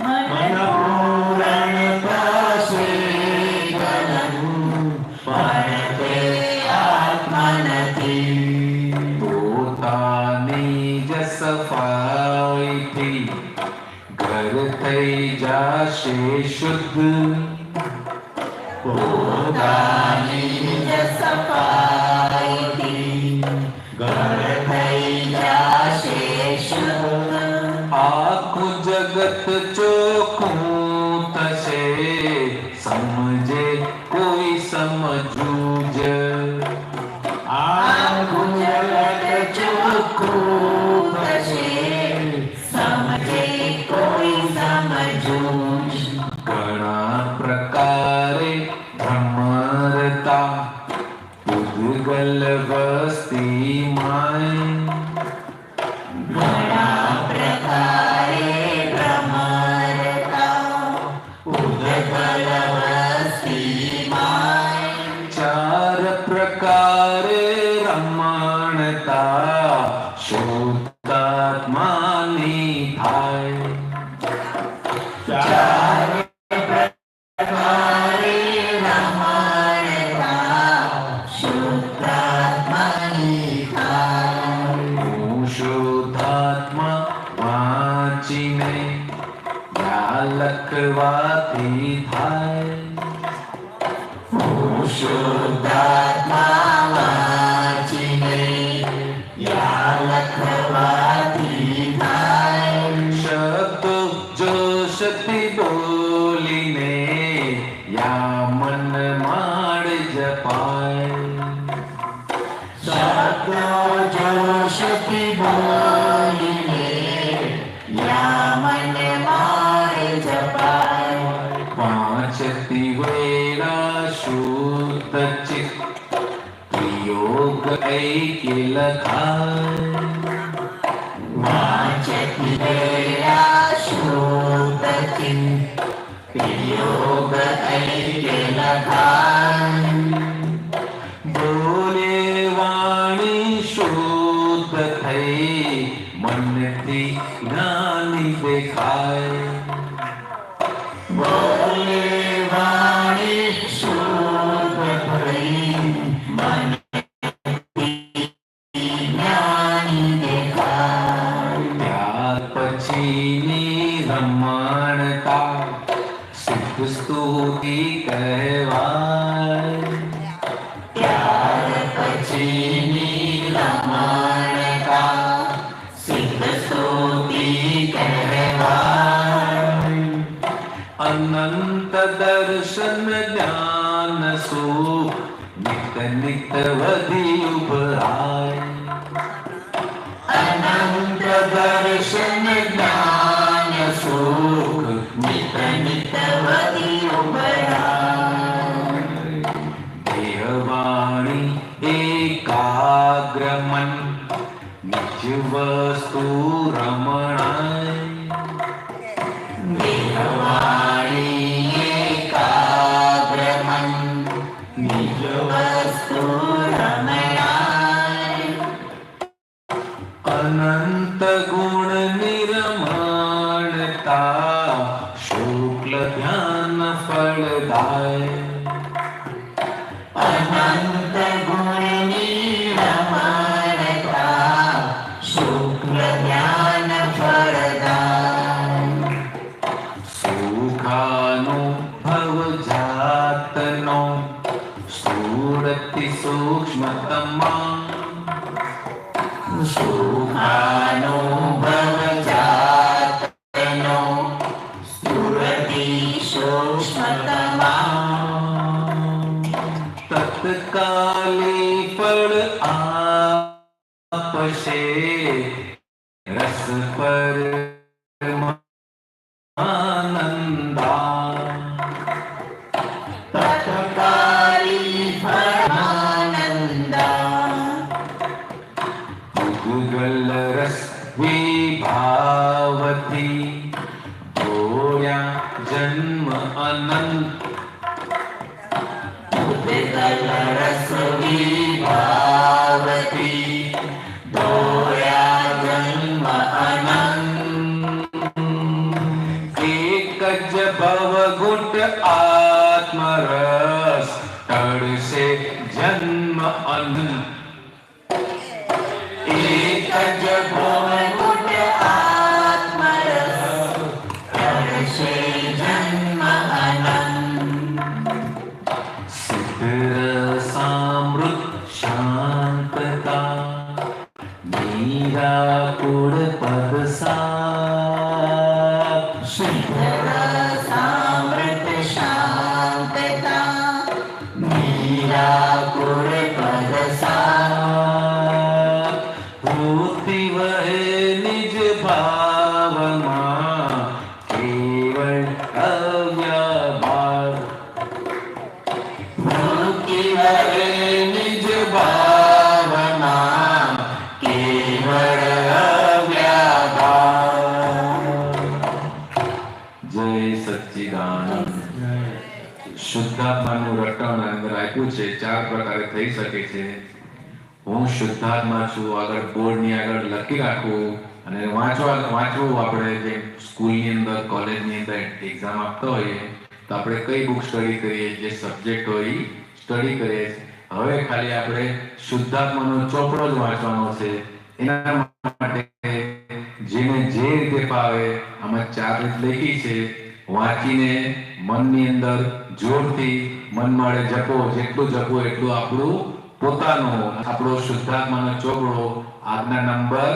મન પૂરણ થશે ગલન પણ તે આત્મ નથી પોતાની જ સફાઈથી ઘર થઈ જાશે શુદ્ધ પોતાની જ સફાઈથી ઘર થઈ જાશે શુદ્ધ આખું જગત ચોખ્ખું થશે સમજે કોઈ સમજવું જ આખું જગત ચોખ્ખું થશે સમજે કોઈ સમજવું જ ઘણા પ્રકારે ભ્રમરતા પૂતગલ વસ્તીમાં ઘણા પ્રકારે ભ્રમરતા પૂતગલ વસ્તીમાં ચાર પ્રકારે રમણતા શુદ્ધાત્માની થાય ચાર પ્રકારે રમણતા શુદ્ધાત્માની થાય હું શુદ્ધાત્મા વાંચીને યા લખવાથી થાય હું શુદ્ધાત્મા વાંચીને યા લખવાથી થાય સતી બોલીને યા મન માડ જપાય સતો જોશથી બોલીને યા મન માડ જપાય પાંચતી વેળા શુદ્ધ ચિત્ત યોગ ऐक्य लखाय વાંચતી વેળા શુદ્ધ ચિત્ત યોગ ऐक्य લખાય બોલે વાણી શુદ્ધ થઈ મનથી જ્ઞાની દેખાય બોલે વાણી શુદ્ધ થઈ મન રમણતા સિદ્ધ સ્તુતિ કહેવાય ત્યાર પછીની રમણતા સિદ્ધ સ્તુતિ કહેવાય અનંત દર્શન જ્ઞાન સુખ નિત નિત વધી ઉભરાય અનંત દર્શન જ્ઞાન સુખ નિત નિત વધી ઉભરાય દેહવાણી એકાગ્ર મન નિજ વસ્તુ રમણાય દેહવાણી એકાગ્ર મન નિજ વસ્તુ રમણાય અનંત ગુણ નિરમણતા શુક્લ ધ્યાન ફળદાય અનંત ગુણની રમણતા શુક્લ ધ્યાન ફળદાય સુખાનુભવ જાતનો સ્થૂળથી સૂક્ષ્મતમા સુખાનુભવ જાતનો સ્થૂળથી સૂક્ષ્મતમા તત્કાલે ફળ આપશે રસ પર આનંદા તત્કાલી ફળાનંદા ગુગલ રસ વિભાવથી જોયા જન્મ અનંત રસ વિભાવતી દોયા જન્મ અનંત એક જ ભવગુટ આત્મરસ ટળશે જન્મ અનંત એક જ ભવગુટ આત્મરસ ટળશે જન્મ અનંત સામૃત શાંતતા નિરાકુળ પદ સામૃત શાંતતા નિરાકુળ પદ ભૂતિ વહે નિજ ભાવમાં કેવળ અવ્યભાવ ભૂતિ વહે નિજ ભાવના કેવળ અવ્યાભાવ જય સચ્ચિદાનંદ. શુદ્ધાત્માનું રટણ અંદર આપ્યું છે. 4 પ્રકારે થઈ શકે છે. હું શુદ્ધાત્મા છું આગળ બોર્ડની આગળ લખી રાખવું અને વાંચવું. આપણે જે સ્કૂલની અંદર કોલેજની અંદર એક્ઝામ આપતા હોઈએ તો આપણે કઈ બુક સ્ટડી કરીએ, જે સબ્જેક્ટ હોય એ સ્ટડી કરીએ. હવે ખાલી આપણે શુદ્ધાત્માનો ચોપડો જ વાંચવાનો છે. એના માટે જેને જે રીતે ફાવે આમાં 4 રીત લખી છે. વાંચીને મનની અંદર જોરથી મન મળે જપો. જેટલું જપો એટલું આપણું પોતાનું. આપણો શુદ્ધાત્માનો ચોપડો આજ્ઞા નંબર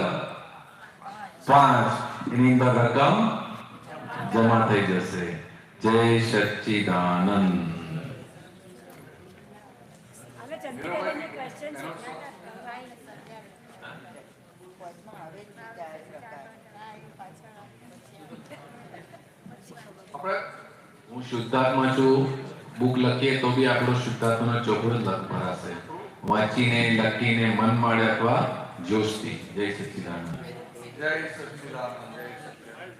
5 એની અંદર રકમ જમા થઈ જશે. જય સચ્ચિદાનંદ. હું શુદ્ધાત્મા છું. બુક લખીએ તો બી આપણો શુદ્ધાત્માનો ચોપડો લખ ભરાશે. વાંચીને લખીને મન માળે અથવા જોશથી. જય સચ્ચિદાનંદ. જય સચ્ચિદાનંદ. જય સચ્ચિદાનંદ.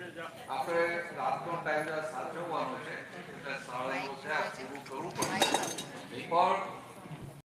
આપણે રાતનો ટાઈમ સાચવવાનો છે એટલે સાડા 9 થયા પૂરું કરવું પડે પણ